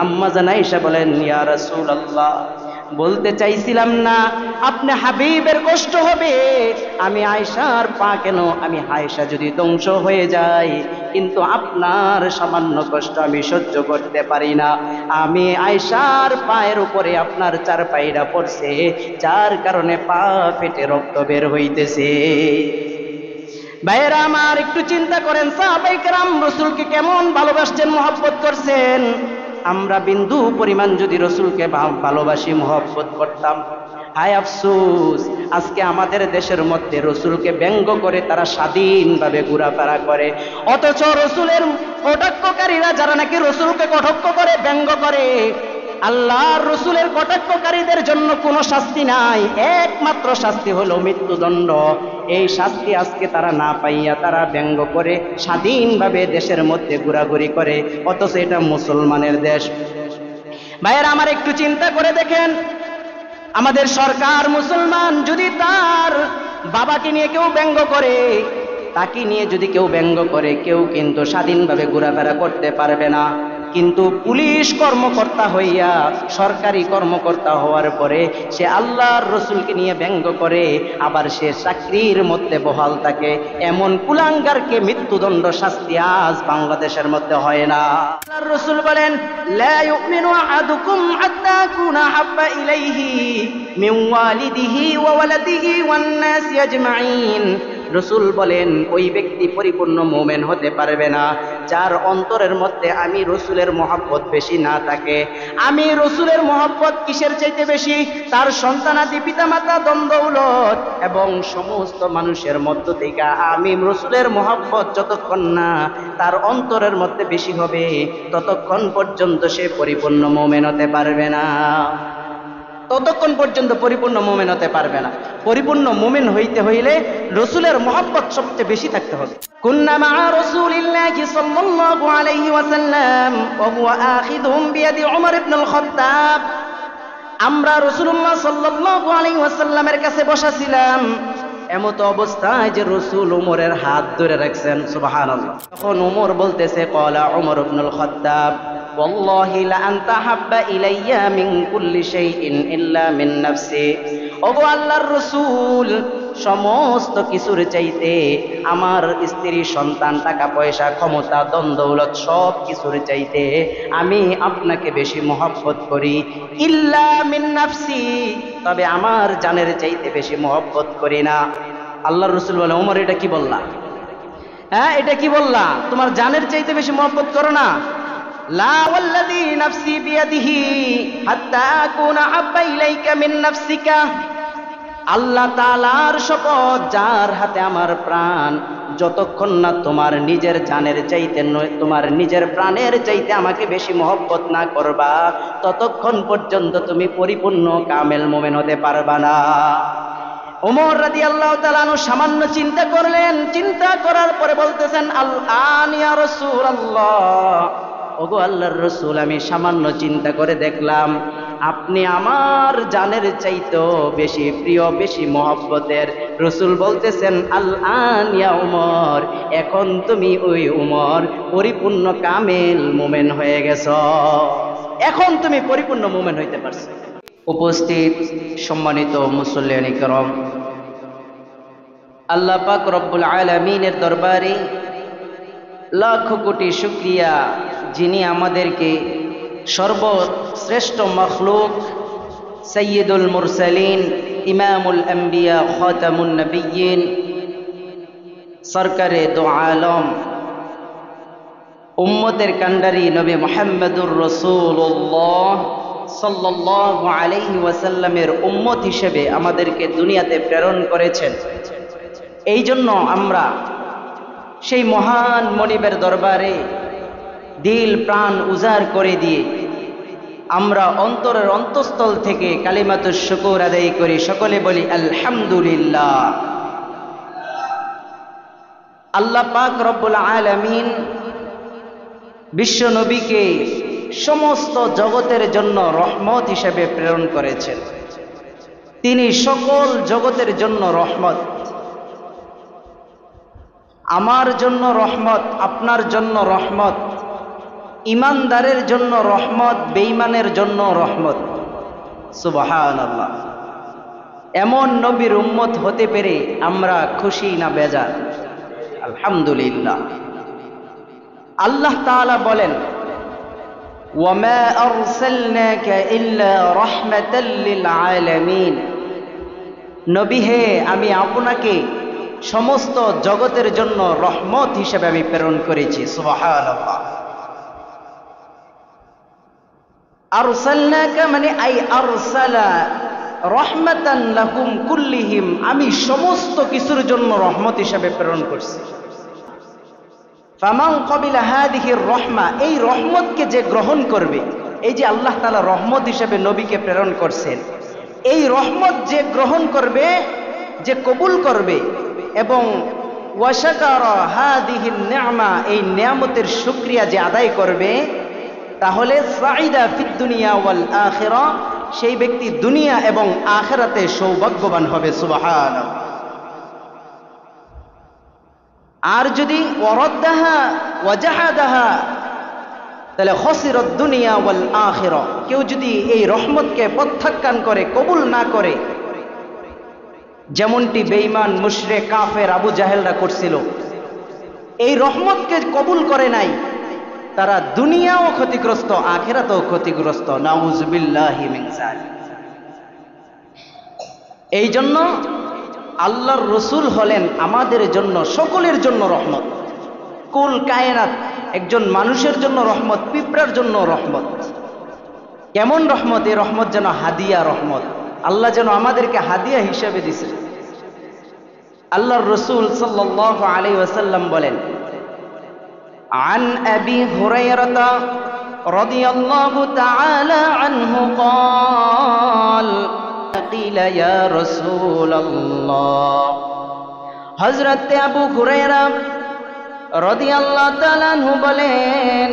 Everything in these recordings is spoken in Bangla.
আম্মা জান আয়েশা বলেন, ইয়া রাসূলুল্লাহ, বলতে চাইছিলাম না আপনি হাবিবের কষ্ট হবে, আমি আয়েশার পা কেন, আমি আয়েশা যদি ধ্বংস হয়ে যায়, কিন্তু আপনার সামান্য কষ্ট আমি সহ্য করতে পারি না। আমি আয়েশার পায়ের উপরে আপনার চার পায়রা পড়ছে, যার কারণে পা ফেটে রক্ত বের হইতেছে। ভাইয়েরা আমার, একটু চিন্তা করেন সাহাবায়ে কেরাম রাসূলকে কেমন ভালোবাসতেন, মহব্বত করছেন। আমরা বিন্দু পরিমাণ যদি রাসূলকে ভালোবাসি, মহব্বত করতাম, হায় আফসোস, আজকে আমাদের দেশের মধ্যে রাসূলকে ব্যঙ্গ করে তারা স্বাধীনভাবে ঘোরাফেরা করে, অথচ রাসূলের কটাক্ষকারীরা যারা নাকি রাসূলকে কটাক্ষ করে, ব্যঙ্গ করে, আল্লাহর রাসূলের কটাক্ষকারীদের জন্য কোনো শাস্তি নাই, একমাত্র শাস্তি হলো মৃত্যুদণ্ড। এই শাস্তি আজকে তারা না পাইয়া তারা ব্যঙ্গ করে স্বাধীনভাবে দেশের মধ্যে ঘোরাঘুরি করে, অথচ এটা মুসলমানের দেশ। ভাইয়েরা আমার, একটু চিন্তা করে দেখেন, আমাদের সরকার মুসলমান, যদি তার বাবাকে নিয়ে কেউ ব্যঙ্গ করে, তাকে নিয়ে যদি কেউ ব্যঙ্গ করে, কেউ কিন্তু স্বাধীনভাবে ঘোরাফেরা করতে পারবে না। কিন্তু পুলিশ কর্মকর্তা হইয়া, সরকারি কর্মকর্তা হওয়ার পরে সে আল্লাহর রাসূলকে নিয়ে ব্যঙ্গ করে, আবার সে চাকরির মধ্যে বহাল থাকে, এমন কুলাঙ্গারকে মৃত্যুদণ্ড শাস্তি আজ বাংলাদেশের মধ্যে হয় না। আল্লাহর রাসূল বলেন, লা ইউমিনু আহাদুকুম হাত্তা কুনা হাব্বা ইলাইহি মিন ওয়ালিদিহি ওয়া ওয়ালাদিহি ওয়ান নাসি আজমাইন। রাসূল বলেন, ওই ব্যক্তি পরিপূর্ণ মুমিন হতে পারবে না যার অন্তরের মধ্যে আমি রাসূলের মহব্বত বেশি না থাকে। আমি রাসূলের মহব্বত কিসের চাইতে বেশি? তার সন্তানাদি, পিতামাতা, দ্বন্দ্বৌলত এবং সমস্ত মানুষের মধ্য থেকে আমি রাসূলের মহব্বত যতক্ষণ না তার অন্তরের মধ্যে বেশি হবে, ততক্ষণ পর্যন্ত সে পরিপূর্ণ মুমিন হতে পারবে না। ততক্ষণ পর্যন্ত পরিপূর্ণ মুমিন হতে পারবে না। পরিপূর্ণ মুমিন হইতে হইলে রাসূলের মহব্বত সবচেয়ে বেশি থাকতে হবে। কুন্না মা রাসূলিল্লাহি সাল্লাল্লাহু আলাইহি ওয়াসাল্লাম ওয়া হুয়া আখিযুম বিয়াদি উমর ইবনে আল খাত্তাব। আমরা রাসূলুল্লাহ সাল্লাল্লাহু আলাইহি ওয়াসাল্লামের কাছে বসা ছিলাম, এমত অবস্থায় যে রাসূল উমরের হাত ধরে রাখছেন। সুবহানাল্লাহ। তখন উমর বলতেছে, ক্বালা উমর ইবনে আল খাত্তাব, ওয়াল্লাহি লা আনতা হাব্বা ইলাইয়া মিন কুল্লি শাইইন ইল্লা মিন নাফসি। ওগো আল্লাহর রাসূল, সমস্ত কিছুর চাইতে আমার স্ত্রী, সন্তান, টাকা পয়সা, ক্ষমতা, দ্বন্দ্বৌলত সব কিছুর চাইতে আমি আপনাকে বেশি মহব্বত করি। ইল্লা মিন নাফসি, তবে আমার জানের চাইতে বেশি মহব্বত করি না। আল্লাহর রাসূল বলে, ওমর এটা কি বললা? হ্যাঁ, এটা কি বললা? তোমার জানের চাইতে বেশি মহব্বত করো না? লা ওয়াল্লাযী নাফসি বিয়াদিহি হাত্তা আকুনা হাব্বা ইলাইকা মিন নাফসিকা। আল্লাহ তাআলার শপথ, যার হাতে আমার প্রাণ, যতক্ষণ না তোমার নিজের জানের চাইতে, তোমার নিজের প্রাণের চাইতে আমাকে বেশি মহব্বত না করবা, ততক্ষণ পর্যন্ত তুমি পরিপূর্ণ কামেল মুমিন হতে পারবা না। ওমর রাদিয়াল্লাহু তাআলা আনহু সামান্য চিন্তা করলেন, চিন্তা করার পরে বলতেছেন, আল আন ইয়া রাসূলুল্লাহ, ওগো আল্লাহর রাসূল, আমি সামান্য চিন্তা করে দেখলাম আপনি আমার জানের চাইতেও বেশি প্রিয়, বেশি মহব্বতের। রাসূল বলতেছেন, আল আন ইয়া উমর, এখন তুমি ওই উমর পরিপূর্ণ কামেল মুমিন হয়ে গেছো, এখন তুমি পরিপূর্ণ মুমিন হইতে পারছো। উপস্থিত সম্মানিত মুসল্লিয়ান কিরাম, আল্লাহ পাক রব্বুল আলামিনের দরবারে লাখ কোটি শুকরিয়া, যিনি আমাদেরকে সর্বশ্রেষ্ঠ মখলুক, সাইয়্যিদুল মুরসালিন, ইমামুল আম্বিয়া, খাতামুন নবিয়্যিন, সরকারে দো আলম, উম্মতের কান্ডারি নবী মুহাম্মদুর রাসূলুল্লাহ সাল্লাল্লাহু আলাইহি ওয়াসাল্লামের উম্মত হিসেবে আমাদেরকে দুনিয়াতে প্রেরণ করেছেন। এই জন্য আমরা সেই মহান মনিবের দরবারে দিল প্রাণ উজাড় করে দিয়ে আমরা অন্তরের অন্তঃস্থল থেকে কালিমাতুশ শুকর আদায় করি। সকলে বলি আলহামদুলিল্লাহ। আল্লাহ পাক রব্বুল আলামিন বিশ্ব নবীকে সমস্ত জগতের জন্য রহমত হিসেবে প্রেরণ করেছেন। তিনি সকল জগতের জন্য রহমত, আমার জন্য রহমত, আপনার জন্য রহমত, ইমানদারের জন্য রহমত, বেঈমানের জন্য রহমত। সুবহানাল্লাহ। এমন নবীর উম্মত হতে পেরে আমরা খুশি না বেজার? আলহামদুলিল্লাহ। আল্লাহ তাআলা বলেন, ওয়ামা আরসালনাকা ইল্লা রাহমাতাল লিল আলামিন। নবী হে, আমি আপনাকে সমস্ত জগতের জন্য রহমত হিসেবে আমি প্রেরণ করেছি। সুবহানাল্লাহ। আরসালনাকা মানে আই আরসালা রহমাতান লাকুম কুল্লিহিম, আমি সমস্ত কিছুর জন্য রহমত হিসেবে প্রেরণ করছি। ফামান ক্বাবিলা হাদিহির রহমা, এই রহমতকে যে গ্রহণ করবে, এই যে আল্লাহ তাআলা রহমত হিসেবে নবীকে প্রেরণ করছেন, এই রহমত যে গ্রহণ করবে, যে কবুল করবে এবং ওয়াশাকারা হাদিহিন নি'মা, এই নিয়ামতের শুকরিয়া যে আদায় করবে, তাহলে সাঈদা ফিদ দুনিয়া ওয়াল আখিরা, সেই ব্যক্তি দুনিয়া এবং আখিরাতে সৌভাগ্যবান হবে। সুবহানাল্লাহ। আর যদি ওয়ারাদ্দাহা ওয়াজাহাদাহা, তাহলে খাসিরাদ দুনিয়া ওয়াল আখিরা, কেউ যদি এই রহমতকে প্রত্যাখ্যান করে, কবুল না করে, যেমনটি বেঈমান মুশরিক কাফের আবু জাহেলরা করছিল, এই রহমতকে কবুল করে নাই, তারা দুনিয়াও ক্ষতিগ্রস্ত, আখিরাতেও ক্ষতিগ্রস্ত। নাউযুবিল্লাহি মিন যালিক। এই জন্য আল্লাহর রসুল হলেন আমাদের জন্য, সকলের জন্য রহমত। কুল কায়নাত, একজন মানুষের জন্য রহমত, পিঁপড়ার জন্য রহমত। কেমন রহমত? এই রহমত যেন হাদিয়া রহমত, আল্লাহ যেন আমাদেরকে হাদিয়া হিসেবে দিয়েছেন। আল্লাহর রসুল সাল্লাল্লাহু আলাইহি ওয়াসাল্লাম বলেন, আন আবি হুরায়রা রাদিয়াল্লাহু তাআলা আনহু قال قيل يا رسول الله, হযরত আবু হুরায়রা রাদিয়াল্লাহু তাআলা আনহু বলেন,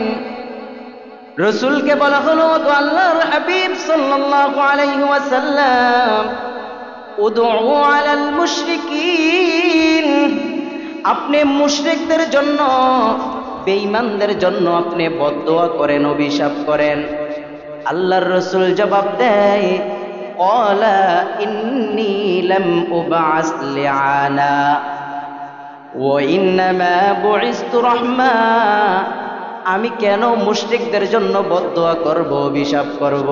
রাসূলকে বলা হলো, তো আল্লাহর হাবিব সাল্লাল্লাহু আলাইহি ওয়াসাল্লাম, উদউ আলাল মুশরিকিন, আপনি মুশরিকদের জন্য, বেঈমানদের জন্য আপনি বদদোয়া করেন, অভিশাপ করেন। আল্লাহর রাসূল জবাব দেয়, ক্বালা ইন্নী লাম উবআস লিআনা ওয়া ইন্নামা বুইসতু রাহমা, আমি কেন মুশরিকদের জন্য বদদোয়া করব, অভিশাপ করব?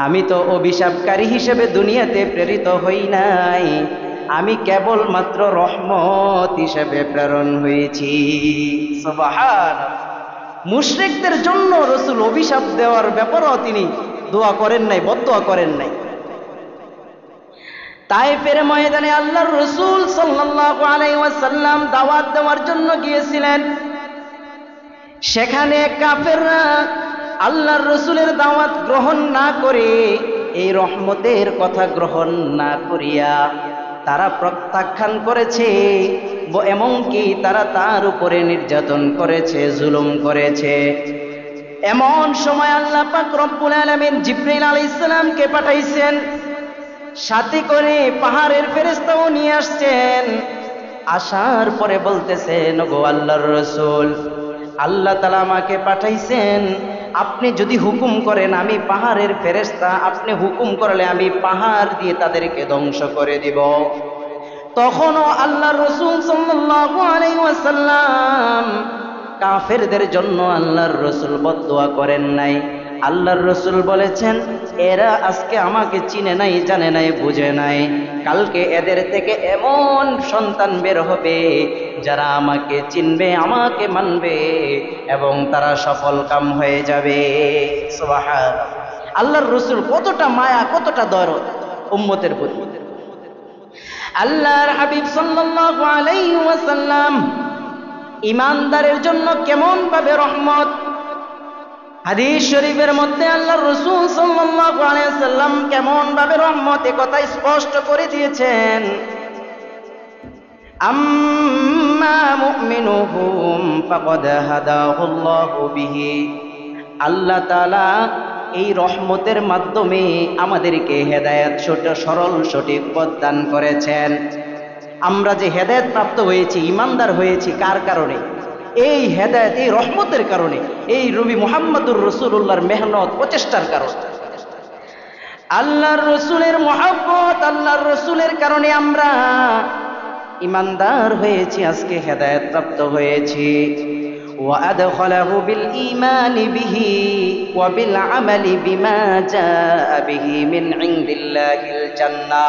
আমি তো অভিশাপকারী হিসেবে দুনিয়াতে প্রেরিত হই নাই, আমি কেবলমাত্র রহমত হিসেবে প্রেরণ হয়েছি। সুবহানাল্লাহ। মুশরিকদের জন্য রাসূল অভিশাপ দেওয়ার ব্যাপারেও তিনি দোয়া করেন নাই, বদদোয়া করেন নাই। তায়েফের ময়দানে আল্লাহর রাসূল সাল্লাল্লাহু আলাইহি ওয়াসাল্লাম দাওয়াত দেওয়ার জন্য গিয়েছিলেন। সেখানে কাফেররা আল্লাহর রাসূলের দাওয়াত গ্রহণ না করে, এই রহমতের কথা গ্রহণ না করিয়া তারা প্রত্যাখ্যান করেছে, এমনকি তারা তার উপরে নির্যাতন করেছে, জুলুম করেছে। এমন সময় আল্লাহ পাক রব্বুল আলামিন জিবরাইল আলাইহিস সালামকে পাঠাইছেন, সাথে করে পাহাড়ের ফেরেশতাও নিয়ে আসছেন। আসার পরে বলতেছেন, ওগো আল্লাহর রাসূল, আল্লাহ তাআলা আমাকে পাঠাইছেন, আপনি যদি হুকুম করেন আমি পাহাড়ের ফেরেশতা, আপনি হুকুম করলে আমি পাহাড় দিয়ে তাদেরকে ধ্বংস করে দিব। তখনও আল্লাহর রাসূল সাল্লাল্লাহু আলাইহি ওয়াসাল্লাম কাফেরদের জন্য আল্লাহর রাসূল বদদোয়া করেন নাই। আল্লাহর রাসূল বলেছেন, এরা আজকে আমাকে চিনে নাই, জানে নাই, বুঝে নাই, কালকে এদের থেকে এমন সন্তান বের হবে যারা আমাকে চিনবে, আমাকে মানবে এবং তারা সফল কাম হয়ে যাবে। সুবহানাল্লাহ। আল্লাহর রাসূল কতটা মায়া, কতটা দরদ উম্মতের প্রতি। আল্লাহর হাবিব সাল্লাল্লাহু আলাইহি ওয়াসাল্লাম ঈমানদারের জন্য কেমন ভাবে রহমত। হাদিস শরীফের মধ্যে আল্লাহর রাসূল সাল্লাল্লাহু আলাইহি ওয়াসাল্লাম কেমন ভাবে রহমত এ কথা স্পষ্ট করে দিয়েছেন। আম্মা মুমিনুহুম ফাকাদ হাদাহুল্লাহু বিহি, আল্লাহ তাআলা এই রহমতের মাধ্যমে আমাদেরকে হেদায়েত, সরল সঠিক পথ দান করেছেন। আমরা যে হেদায়েত প্রাপ্ত হয়েছি, ঈমানদার হয়েছি, কার কারণে? এই হেদায়েত, এই রহমতের কারণে, এই নবী মুহাম্মদুর রাসূলুল্লাহর মেহনত, প্রচেষ্টার কারণে। আল্লাহর রসুলের মহব্বত, আল্লাহর রসুলের কারণে আমরা ইমানদার হয়েছি, আজকে হেদায়েত প্রাপ্ত হয়েছি। وأدخله بالإيمان به وبالعمل بما جاء به من عند الله الجنة।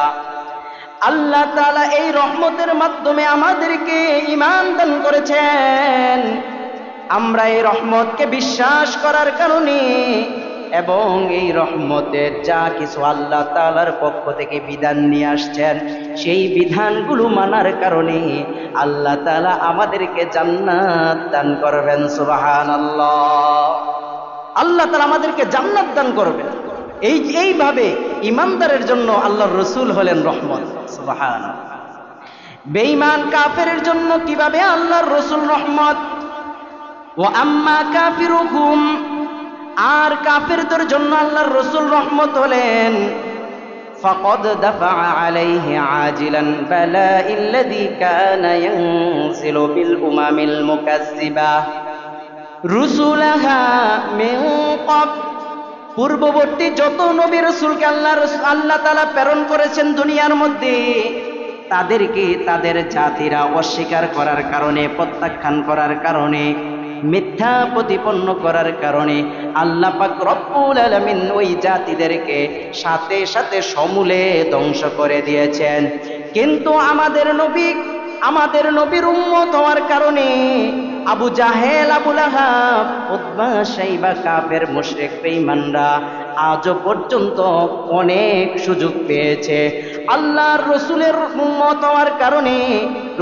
আল্লাহ তাআলা এই রহমতের মাধ্যমে আমাদেরকে ঈমান দান করেছেন। আমরা এই রহমতকে বিশ্বাস করার কারণে এবং এই রহমতের যা কিছু আল্লাহ তাআলার পক্ষ থেকে বিধান নিয়ে আসছেন, সেই বিধানগুলো মানার কারণে আল্লাহ তাআলা আমাদেরকে জান্নাত দান করবেন। সুবহানাল্লাহ। আল্লাহ তাআলা আমাদেরকে জান্নাত দান করবেন। এইভাবে ইমানদারের জন্য আল্লাহর রসুল হলেন রহমত। সুবহানাল্লাহ। বেঈমান কাফেরের জন্য কিভাবে আল্লাহর রসুল রহমত? ওয়া আম্মা কাফিরুকুম, আর কাফেরদের জন্য আল্লাহর রসুল রহমত হলেন। ফাকাদ দাফা আলাইহি আজিলান বালাইল্লাযী কানা ইয়ানজিলু বিল উমামিল মুকাজ্জিবা রুসুলাহা মিন ক্বাব। পূর্ববর্তী যত নবী রাসূলকে আল্লাহ তাআলা প্রেরণ করেছেন দুনিয়ার মধ্যে, তাদেরকে তাদের জাতিরা অস্বীকার করার কারণে, প্রত্যাখ্যান করার কারণে, মিথ্যা প্রতিপন্ন করার কারণে আল্লাহ পাক রব্বুল আলামিন ওই জাতিদেরকে সাথে সাথে সমূলে ধ্বংস করে দিয়েছেন। কিন্তু আমাদের নবীর উম্মত হওয়ার কারণে আবু জাহেল, আবু লাহাব, উতবা, শাইবা, কাফের, মুশরিক, বেঈমানরা আজও পর্যন্ত অনেক সুযোগ পেয়েছে। আল্লাহর রসুলের উম্মত হওয়ার কারণে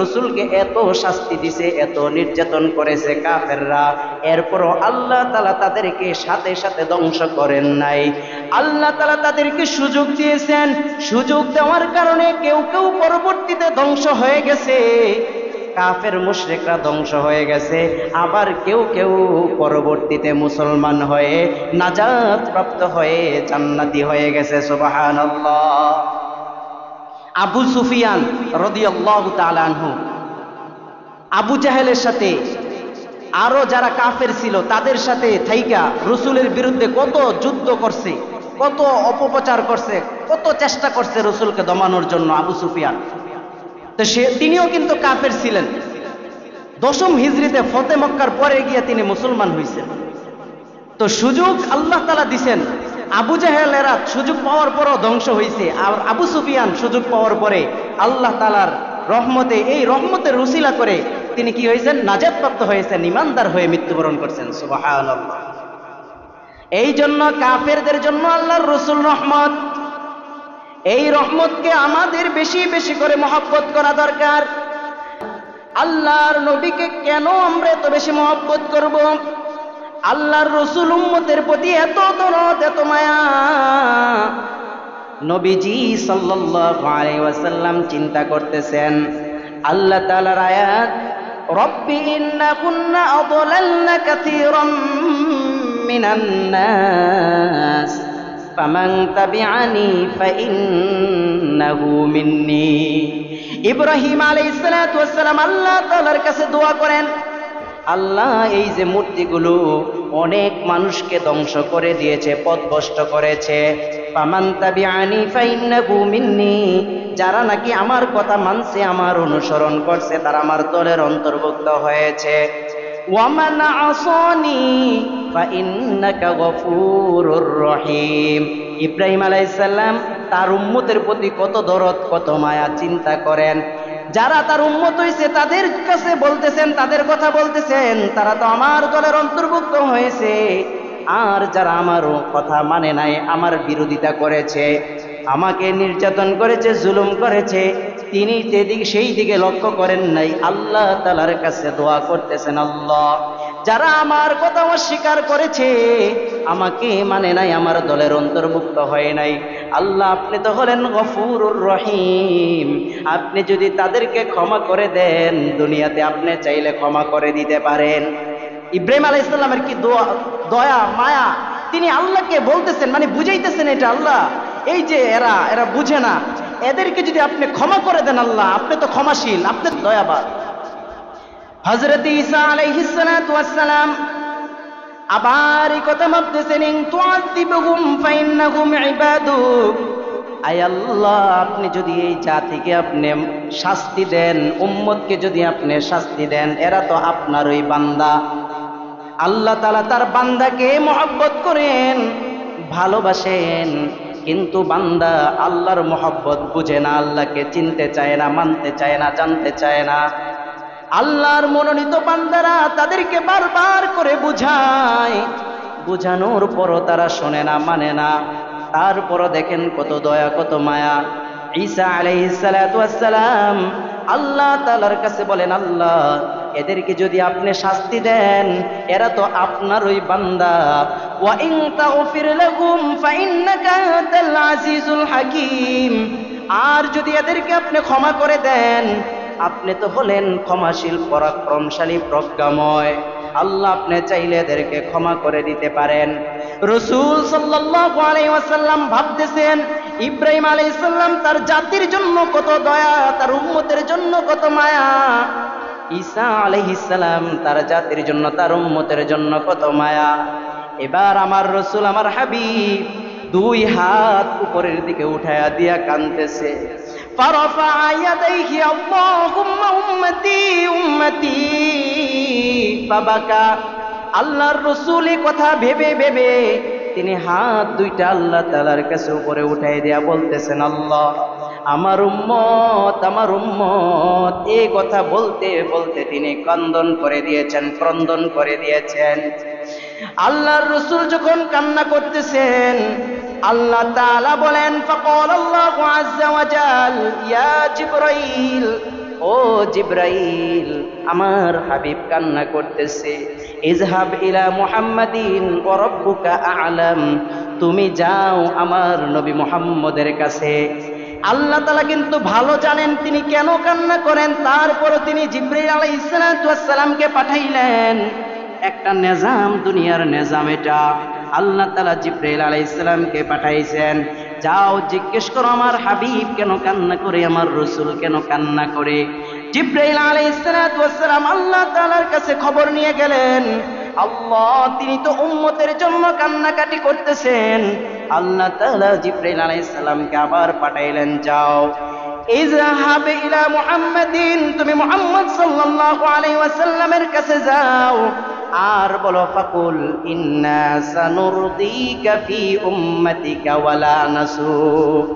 রসুলকে এত শাস্তি দিছে, এত নির্যাতন করেছে কাফেররা, এরপরও আল্লাহ তাআলা তাদেরকে সাথে সাথে ধ্বংস করেন নাই। আল্লাহ তাআলা তাদেরকে সুযোগ দিয়েছেন। সুযোগ দেওয়ার কারণে কেউ কেউ পরবর্তীতে ধ্বংস হয়ে গেছে, কাফের মুশরিকরা ধ্বংস হয়ে গেছে, আবার কেউ কেউ পরবর্তীতে মুসলমান হয়ে নাজাত প্রাপ্ত হয়ে জান্নাতি হয়ে গেছে। সুবহানাল্লাহ। আবু সুফিয়ান রাদিয়াল্লাহু তাআলা আনহু আবু জাহেলের সাথে আরো যারা কাফের ছিল তাদের সাথে থাইকা রসুলের বিরুদ্ধে কত যুদ্ধ করছে, কত অপপ্রচার করছে, কত চেষ্টা করছে রসুলকে দমানোর জন্য আবু সুফিয়ান। তো তিনিও কিন্তু কাফের ছিলেন। 10ম হিজরিতে ফতে মক্কার পরে গিয়ে তিনি মুসলমান হয়েছেন। তো সুযোগ আল্লাহ তাআলা দিছেন। আবু জাহেলেরা সুযোগ পাওয়ার পরও ধ্বংস হয়েছে, আর আবু সুফিয়ান সুযোগ পাওয়ার পরে আল্লাহ তাআলার রহমতে, এই রহমতের উসিলা করে তিনি কি হয়েছেন? নাজাত প্রাপ্ত হয়েছেন, ঈমানদার হয়ে মৃত্যুবরণ করছেন। সুবহানাল্লাহ। এই জন্য কাফেরদের জন্য আল্লাহর রসুল রহমত। এই রহমতকে আমাদের বেশি বেশি করে মহব্বত করা দরকার। আল্লাহর নবীকে কেন আমরা এত বেশি মহব্বত করব? আল্লাহর রসুল উম্মতের প্রতি এত দরদ, এত মায়া। নবীজি সাল্লাল্লাহু আলাইহি ওয়াসাল্লাম চিন্তা করতেছেন, আল্লাহ তাআলার আয়াত, রব্বি ইন্না কুন্না আদলালনা কাসীরাম মিনান নাস ফামান তাবিআনি ফাইন্নাহু মিন্নি। ইব্রাহিম আলাইহিস সালাতু ওয়াস সালাম আল্লাহ তাআলার কাছে দোয়া করেন, আল্লাহ এই যে মূর্তিগুলো অনেক মানুষকে ধ্বংস করে দিয়েছে, পথভ্রষ্ট করেছে, ফামান তাবিআনি ফাইন্নাহু মিন্নি, যারা নাকি আমার কথা মানছে, আমার অনুসরণ করছে, তারা আমার দলের অন্তর্ভুক্ত হয়েছে। ওয়ামান আসানি ফাইন্নাকা গফুরুর রহিম। ইব্রাহিম আলাইহিস সালাম তার উম্মতের প্রতি কত দরদ, কত মায়া, চিন্তা করেন। যারা তার উম্মত হয়েছে তাদের কাছে বলতেছেন, তাদের কথা বলতেছেন, তারা তো আমার দলের অন্তর্ভুক্ত হয়েছে। আর যারা আমারও কথা মানে নাই, আমার বিরোধিতা করেছে, আমাকে নির্যাতন করেছে, জুলুম করেছে, তিনি সেই দিকে লক্ষ্য করেন নাই। আল্লাহ তাআলার কাছে দোয়া করতেছেন, আল্লাহ যারা আমার কথা অস্বীকার করেছে, আমাকে মানে নাই, আমার দলের অন্তর্ভুক্ত হয় নাই, আল্লাহ আপনি তো হলেন গফুরুর রহিম, আপনি যদি তাদেরকে ক্ষমা করে দেন, দুনিয়াতে আপনি চাইলে ক্ষমা করে দিতে পারেন। ইব্রাহিম আলাইহিস সালামের কি দয়া, মায়া, তিনি আল্লাহকে বলতেছেন, মানে বুঝাইতেছেন, এটা আল্লাহ এই যে এরা বুঝে না, এদেরকে যদি আপনি ক্ষমা করে দেন, আল্লাহ আপনি তো ক্ষমাশীল, আপনি দয়াবান। হযরত ঈসা আলাইহিস সালাতু ওয়াস সালাম আবার এই কথা ভাবতেছেন, ইন তুআযিবহুম ফাইন্নাহুম ইবাদুক। আয় আল্লাহ, আপনি যদি এই জাতিকে আপনি শাস্তি দেন, উম্মতকে যদি আপনি শাস্তি দেন, এরা তো আপনারই বান্দা। আল্লাহ তাআলা তার বান্দাকে মহব্বত করেন, ভালোবাসেন, কিন্তু বান্দা আল্লাহর মহব্বত বুঝে না, আল্লাহকে চিনতে চায় না, মানতে চায় না, জানতে চায় না। আল্লাহর মনোনীত বান্দারা তাদেরকে বারবার করে বুঝায়, বুঝানোর পরও তারা শোনে না, মানে না। তারপরও দেখেন কত দয়া, কত মায়া। ঈসা আলাইহিস সালাতু ওয়াস সালাম আল্লাহ তাআলার কাছে বলেন, আল্লাহ, এদেরকে যদি আপনি শাস্তি দেন, এরা তো আপনারই বান্দা। ওয়া ইন তাগফির লাহুম ফাইন্নাকা আনতাল আজিজুল হাকীম। আর যদি এদেরকে আপনি ক্ষমা করে দেন, আপনি তো হলেন ক্ষমাশীল, পরাক্রমশালী, প্রজ্ঞাময়। আল্লাহ আপনি চাইলে এদেরকে ক্ষমা করে দিতে পারেন। রাসূল সাল্লাল্লাহু আলাইহি ওয়াসাল্লাম ভাবতেছেন, ইব্রাহিম আলাইহিস সালাম তার জাতির জন্য কত দয়া, তার উম্মতের জন্য কত মায়া। ঈসা আলাইহিস সালাম তার জাতির জন্য, তার উম্মতের জন্য কত মায়া। এবার আমার রাসূল, আমার হাবিব দুই হাত উপরের দিকে উঠায়া দিয়া কাঁদতেছে। فرفع يديه اللهم উম্মতি উম্মতি فبكى। আল্লাহর রাসূল এই কথা ভেবে ভেবে তিনি হাত দুইটা আল্লাহ তাআলার কাছে উপরে উঠাই দিয়া বলতেছেন, আল্লাহ, আমার উম্মত, আমার উম্মত। এই কথা বলতে বলতে তিনি ক্রন্দন করে দিয়েছেন, ক্রন্দন করে দিয়েছেন। আল্লাহর রাসূল যখন কান্না করতেছেন, আল্লাহ তাআলা বলেন, ফাকালাল্লাহু আযজা ওয়া জাল, ইয়া জিবরাইল, ও জিবরাইল, আমার হাবিব কান্না করতেছে, ইযহাব ইলা মুহাম্মাদিন ওয়া রাব্বুকা আ'লাম। তুমি যাও আমার নবী মুহাম্মদের কাছে। আল্লাহ তাআলা কিন্তু ভালো জানেন তিনি কেন কান্না করেন। তারপরও তিনি জিবরাইল আলাইহিস সালাতু ওয়াস সালামকে পাঠাইলেন। একটা নিজাম, দুনিয়ার নিজাম এটা। আল্লাহ তাআলা জিবরাইল আলাইহিস সালামকে পাঠাইছেন, যাও জিজ্ঞেস করো আমার হাবিব কেন কান্না করে, আমার রাসূল কেন কান্না করে। জিবরাইল আলাইহিস সালাতু ওয়াস সালাম আল্লাহ তাআলার কাছে খবর নিয়ে গেলেন, আল্লাহ, তিনি তো উম্মতের জন্য কান্নাকাটি করতেছেন। আল্লাহ তাআলা জিবরাইল আলাইহিস সালামকে আবার পাঠাইলেন, যাও ইযহাব ইলা মুহাম্মাদিন, তুমি মুহাম্মদ সাল্লাল্লাহু আলাইহি ওয়াসাল্লামের কাছে যাও, আর বলো, ফাকুল ইন্না সানুরদিকা ফি উম্মাতিকা ওয়ালা নাসুক।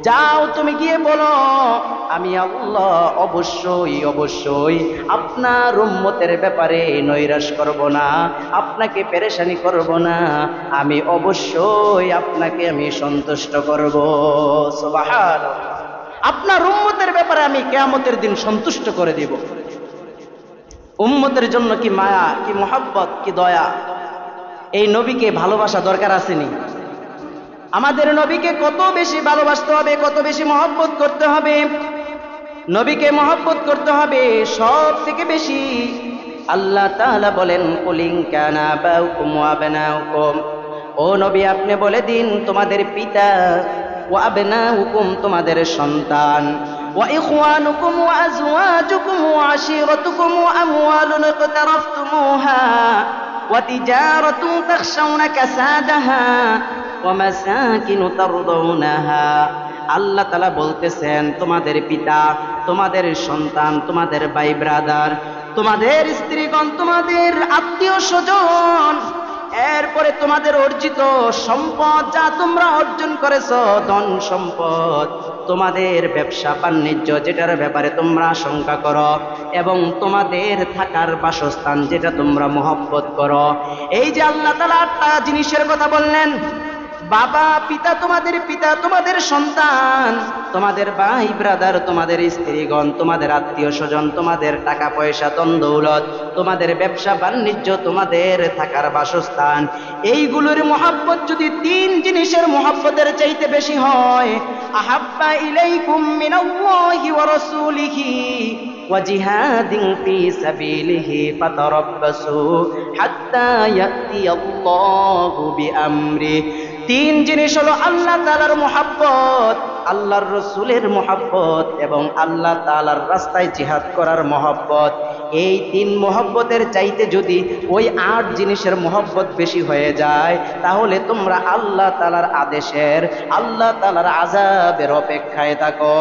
যাও তুমি গিয়ে বলো, আমি আল্লাহ অবশ্যই অবশ্যই আপনার উম্মতের ব্যাপারে নৈরাশ করব না, আপনাকে পেরেশানি করব না, আমি অবশ্যই আপনাকে আমি সন্তুষ্ট করব। সুবহানাল্লাহ। আপনার উম্মতের ব্যাপারে আমি কিয়ামতের দিন সন্তুষ্ট করে দিব। উম্মতের জন্য কি মায়া, কি মহব্বত, কি দয়া। এই নবীকে ভালোবাসা দরকার আসেনি? আমাদের নবীকে কত বেশি ভালোবাসতে হবে, কত বেশি মহব্বত করতে হবে। নবীকে মহব্বত করতে হবে সব থেকে বেশি। আল্লাহ তাআলা বলেন, কুলিন কানা আবাউকুম ওয়া আবনাউকুম, ও নবী আপনি বলে দিন তোমাদের পিতা, ওয়া আবনাউকুম তোমাদের সন্তান, وإخوانكم وأزواجكم وعشيرتكم وأموال اقترفتموها وتجارة تخشون كسادها ومساكن ترضونها। আল্লাহ তাআলা বলতেছেন, তোমাদের পিতা, তোমাদের সন্তান, তোমাদের ভাই ব্রাদার, তোমাদের স্ত্রীগণ, তোমাদের আত্মীয় স্বজন, এরপরে তোমাদের অর্জিত সম্পদ, যা তোমরা অর্জন করেছো, ধন সম্পদ, তোমাদের ব্যবসা বাণিজ্য যেটার ব্যাপারে তোমরা আশঙ্কা করো, এবং তোমাদের থাকার বাসস্থান যেটা তোমরা মহব্বত করো। এই যে আল্লাহ তাআলা 8টা জিনিসের কথা বললেন, বাবা, পিতা, তোমাদের সন্তান, তোমাদের ভাই ব্রাদার, তোমাদের স্ত্রীগণ, তোমাদের আত্মীয় স্বজন, তোমাদের টাকা পয়সা, ধন দৌলত, তোমাদের ব্যবসা বাণিজ্য, তোমাদের থাকার বাসস্থান, এইগুলোর মহব্বত যদি 3 জিনিসের মহব্বতের চাইতে বেশি হয়, আহাব্বা ইলাইকুম মিনাল্লাহি ওয়া রাসূলিহি ওয়া জিহাদিন ফি সাবিলিহি ফাতারাব্বাসু হাত্তা ইয়াতিয়াল্লাহু বিআমরি। 3 জিনিস হলো আল্লাহ তাআলার মহব্বত, আল্লাহর রাসূলের মহব্বত এবং আল্লাহ তাআলার রাস্তায় জিহাদ করার মহব্বত। এই 3 মহব্বতের চাইতে যদি ওই 8 জিনিসের মহব্বত বেশি হয়ে যায়, তাহলে তোমরা আল্লাহ তাআলার আদেশের, আল্লাহ তাআলার আযাবের অপেক্ষায় থাকো।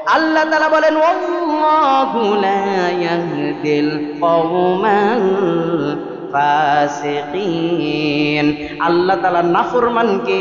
আল্লাহ তাআলা বলেন, ওয়াল্লাহু লা ইয়াহদিল কওমাল ফাসিকিন। আল্লাহ তাআলা নাফরমানকে,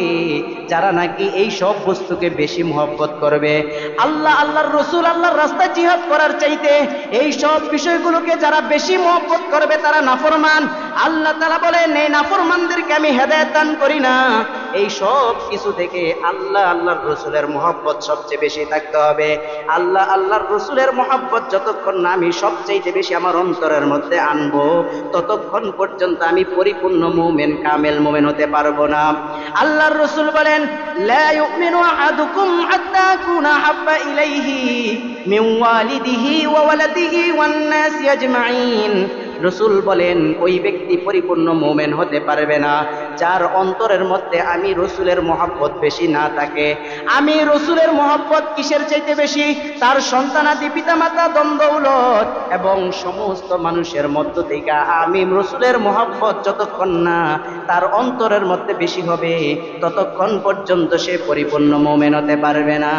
যারা নাকি এই সব বস্তুকে বেশি মহব্বত করবে, আল্লাহর রাসূল আল্লাহর রাস্তায় জিহাদ করার চাইতে এই সব বিষয়গুলোকে যারা বেশি মহব্বত করবে তারা নাফরমান। আল্লাহ তাআলা বলেন, এই নাফরমানদেরকে আমি হেদায়েত দান করি না। এই সব কিছু থেকে আল্লাহর রাসূলের মহব্বত সবচেয়ে বেশি থাকতে হবে। আল্লাহর রাসূলের মহব্বত যতক্ষণ না আমি সবচেয়ে বেশি আমার অন্তরের মধ্যে আনবো, ততক্ষণ পর্যন্ত আমি পরিপূর্ণ মুমিন, কামেল মুমিন হতে পারবো না। আল্লাহর রাসূল বলেন, লা ইউমিনু আহাদুকুম হাত্তা কুনা হাব্বা ইলাইহি মিন ওয়ালিদিহি ওয়া ওয়ালাদিহি ওয়ান নাসি আজমাইন। রাসূল বলেন, ওই ব্যক্তি পরিপূর্ণ মুমিন হতে পারবে না যার অন্তরের মধ্যে আমি রাসূলের মহব্বত বেশি না থাকে। আমি রাসূলের মহব্বত কিসের চাইতে বেশি? তার সন্তানাদি, পিতামাতা, দম-দৌলত এবং সমস্ত মানুষের মধ্য থেকে আমি রাসূলের মহব্বত যতক্ষণ না তার অন্তরের মধ্যে বেশি হবে, ততক্ষণ পর্যন্ত সে পরিপূর্ণ মুমিন হতে পারবে না।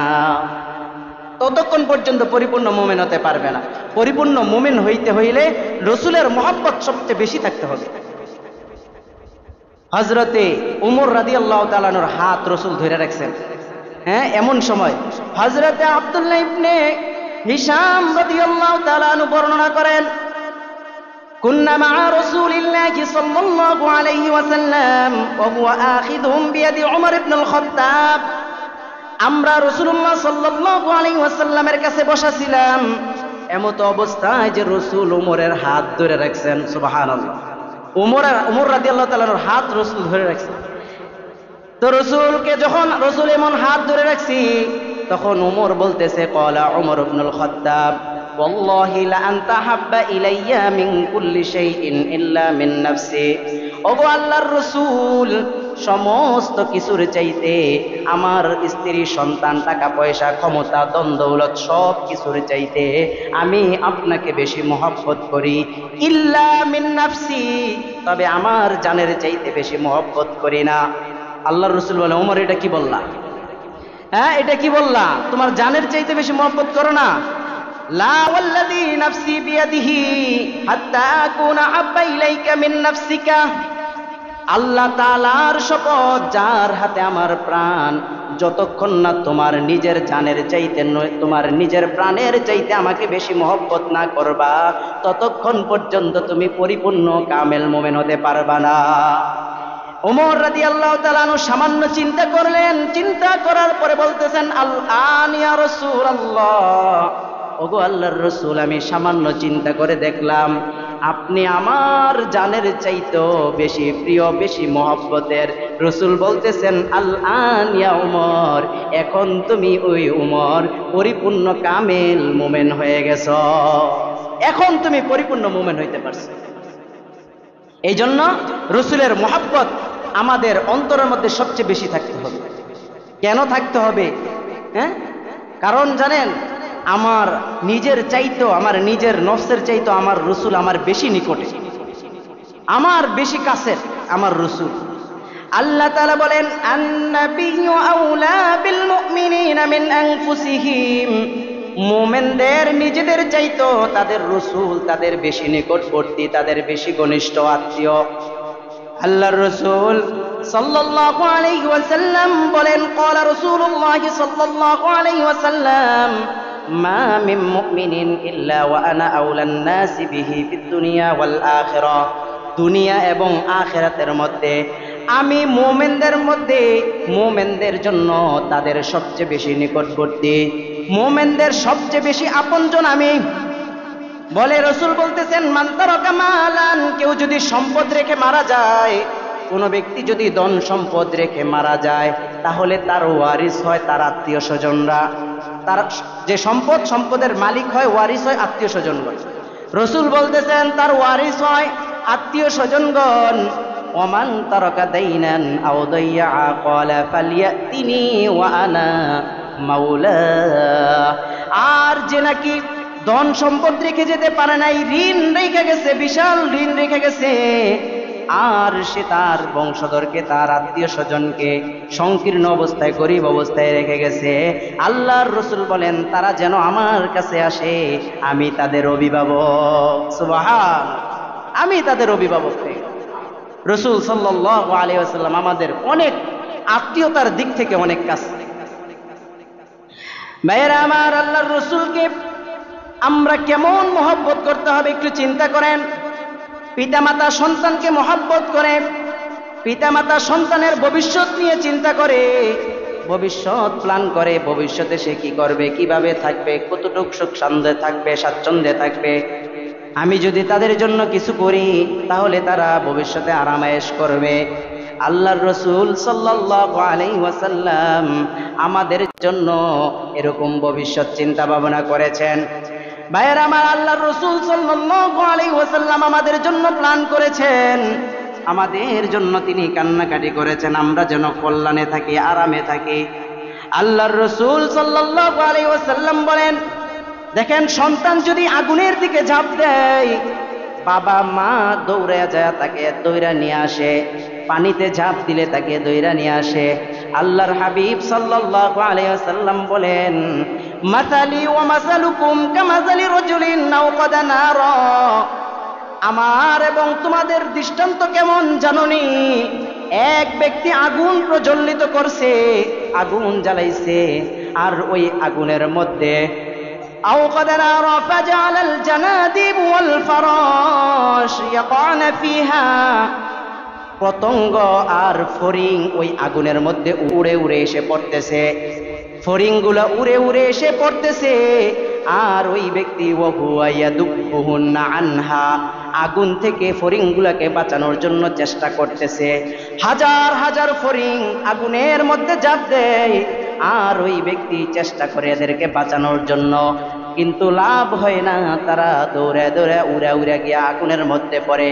ততক্ষণ পর্যন্ত পরিপূর্ণ মুমিন হতে পারবে না। পরিপূর্ণ মুমিন হইতে হইলে রাসূলের মহব্বত সবচেয়ে বেশি থাকতে হবে। হযরতে উমর রাদিয়াল্লাহু তাআলা আনহুর হাত রাসূল ধরে রাখছেন। এমন সময় হযরতে আব্দুল্লাহ ইবনে হিশাম রাদিয়াল্লাহু তাআলা আনহু বর্ণনা করেন, কুন্না মা'a রাসূলিল্লাহি সাল্লাল্লাহু আলাইহি ওয়াসাল্লাম ওয়া হুয়া আখিযুম বিয়াদি উমর ইবনুল খাত্তাব। আমরা রাসূলুল্লাহ সাল্লাল্লাহু আলাইহি ওয়াসাল্লামের কাছে বসা ছিলাম, এমত অবস্থায় যে রাসূল উমরের হাত ধরে রাখছেন। সুবহানাল্লাহ। উমর রাদিয়াল্লাহু তাআলার হাত রাসূল ধরে রাখছেন। তো রাসূলকে যখন রাসূল এমন হাত ধরে রাখছি, তখন উমর বলতেছে, ক্বালা উমর ইবনুল খাত্তাব, ওয়াল্লাহি লা আনতা হাব্বা ইলাইয়া মিন কুল্লি শাইইন ইল্লা মিন নাফসি। ওগো আল্লাহর রাসূল, সমস্ত কিছুর চাইতে আমার স্ত্রী, সন্তান, টাকা পয়সা, ক্ষমতা, দম-দৌলত সব কিছুর চাইতে আমি আপনাকে বেশি মহব্বত করি। ইল্লা মিন নাফসি, তবে আমার জানের চাইতে বেশি মহব্বত করি না। আল্লাহর রাসূল বলে, ওমর এটা কি বললা? এটা কি বললা? তোমার জানের চাইতে বেশি মহব্বত করো না? লা ওয়াল্লাযী নাফসি বিয়াদিহি হাত্তা আকুনা হাব্বা ইলাইকা মিন নাফসিকা। আল্লাহ তাআলার শপথ, যার হাতে আমার প্রাণ, যতক্ষণ না তোমার নিজের জানের চাইতে, তোমার নিজের প্রাণের চাইতে আমাকে বেশি মহব্বত না করবা, ততক্ষণ পর্যন্ত তুমি পরিপূর্ণ কামেল মুমিন হতে পারবা না। ওমর রাদিয়াল্লাহু তাআলা আনহু সামান্য চিন্তা করলেন। চিন্তা করার পরে বলতেছেন, আল-আন ইয়া রাসূলুল্লাহ, ওগো আল্লাহর রাসূল, আমি সামান্য চিন্তা করে দেখলাম আপনি আমার জানের চাইতেও বেশি প্রিয়, বেশি মহব্বতের। রাসূল বলতেছেন, আল-আন ইয়া উমর, এখন তুমি ওই উমর পরিপূর্ণ কামেল মুমিন হয়ে গেছো, এখন তুমি পরিপূর্ণ মুমিন হইতে পারছো। এই জন্য রাসূলের মহব্বত আমাদের অন্তরের মধ্যে সবচেয়ে বেশি থাকতে হবে। কেন থাকতে হবে? কারণ জানেন, আমার নিজের চাইতো, আমার নিজের নফসের চাইতো আমার রাসূল আমার বেশি নিকটে, আমার বেশি কাছের আমার রাসূল। আল্লাহ তাআলা বলেন, আন-নাবিয়্যু আওলা বিল মুমিনিনা মিন আনফুসিহিম। মুমিনদের নিজেদের চাইতো তাদের রাসূল তাদের বেশি নিকটবর্তী, তাদের বেশি ঘনিষ্ঠ আত্মীয়। আল্লাহর রাসূল সাল্লাল্লাহু আলাইহি ওয়াসাল্লাম বলেন, ক্বালা রাসূলুল্লাহ সাল্লাল্লাহু আলাইহি ওয়াসাল্লাম, মা মিন মুমিনিন ইল্লা ওয়া আনা আওলান নাসি বিহি ফিদ দুনিয়া ওয়াল আখিরাহ। দুনিয়া এবং আখিরাতের মধ্যে আমি মুমিনদের জন্য তাদের সবচেয়ে বেশি নিকটবর্তী, মুমিনদের সবচেয়ে বেশি আপনজন আমি। বলে রাসূল বলতেছেন, মান তারাকা মালান, কেউ যদি সম্পদ রেখে মারা যায়, কোনো ব্যক্তি যদি ধন সম্পদ রেখে মারা যায়, তাহলে তার ওয়ারিস হয় তার আত্মীয় স্বজনরা। তার যে সম্পদের মালিক হয়, ওয়ারিস হয় আত্মীয় স্বজনগণ। রাসূল বলতেছেন তার ওয়ারিস হয় আত্মীয় স্বজনগণ। ওমান তারাকা দাইনান আও দাইয়া ক্বালা ফালইয়াতিনি ওয়া আনা মাওলা। আর যে নাকি ধন সম্পদ রেখে যেতে পারে নাই, ঋণ রেখে গেছে, বিশাল ঋণ রেখে গেছে। আর সে তার বংশধরকে, তার আত্মীয় স্বজনকে সংকীর্ণ অবস্থায়, গরিব অবস্থায় রেখে গেছে। আল্লাহর রাসূল বলেন তারা যেন আমার কাছে আসে, আমি তাদের অভিভাবক। সুবহানাল্লাহ, আমি তাদের অভিভাবক। রাসূল সাল্লাল্লাহু আলাইহি ওয়াসাল্লাম আমাদের অনেক আত্মীয়তার দিক থেকে অনেক কাছে। ভাইয়েরা আমার, আল্লাহর রাসূলকে আমরা কেমন মহব্বত করতে হবে একটু চিন্তা করেন। পিতামাতা সন্তানকে মহব্বত করে, পিতামাতা সন্তানের ভবিষ্যৎ নিয়ে চিন্তা করে, ভবিষ্যৎ প্ল্যান করে, ভবিষ্যতে সে কি করবে, কিভাবে থাকবে, কতটুকু সুখ শান্তিতে থাকবে, স্বাচ্ছন্দ্যে থাকবে। আমি যদি তাদের জন্য কিছু করি তাহলে তারা ভবিষ্যতে আরামায়েশ করবে। আল্লাহর রাসূল সাল্লাল্লাহু আলাইহি ওয়াসাল্লাম আমাদের জন্য এরকম ভবিষ্যৎ চিন্তা ভাবনা করেছেন। ভাইয়েরা আমার, আল্লাহর রাসূল সাল্লাল্লাহু আলাইহি ওয়াসাল্লাম আমাদের জন্য প্ল্যান করেছেন, আমাদের জন্য তিনি কান্নাকাটি করেছেন আমরা যেন কল্যাণে থাকি, আরামে থাকি। আল্লাহর রাসূল সাল্লাল্লাহু আলাইহি ওয়াসাল্লাম বলেন, দেখেন সন্তান যদি আগুনের দিকে ঝাঁপ দেয়, বাবা মা দৌড়ে যায় তাকে দৌড়া নিয়ে আসে, পানিতে ঝাঁপ দিলে তাকে দৌড়া নিয়ে আসে। আল্লাহর হাবিব সাল্লাল্লাহু আলাইহি ওয়াসাল্লাম বলেন, মাসালি ওয়া মাসালুকুম কামাসালি রাজুলিন নাওকাদা নারা, আমার এবং তোমাদের দৃষ্টান্ত কেমন জানোনি? এক ব্যক্তি আগুন প্রজ্বলিত করছে, আগুন জ্বালাইছে, আর ওই আগুনের মধ্যে أوقد نارا فجعل الجنادب والفراش يقعن فيها, পতঙ্গ আর ফড়িং ওই আগুনের মধ্যে উড়ে উড়ে এসে পড়তেছে, ফড়িংগুলা উড়ে উড়ে এসে পড়তেছে, আর ওই ব্যক্তি ওয়াহুয়া ইয়াদুবুহুন্না আনহা, আগুন থেকে ফড়িংগুলাকে বাঁচানোর জন্য চেষ্টা করতেছে। হাজার হাজার ফড়িং আগুনের মধ্যে ঝাঁপ দেয়, আর ওই ব্যক্তি চেষ্টা করে এদেরকে বাঁচানোর জন্য, কিন্তু লাভ হয় না, তারা দৌড়ে দৌড়ে উড়ে উড়ে গিয়ে আগুনের মধ্যে পড়ে।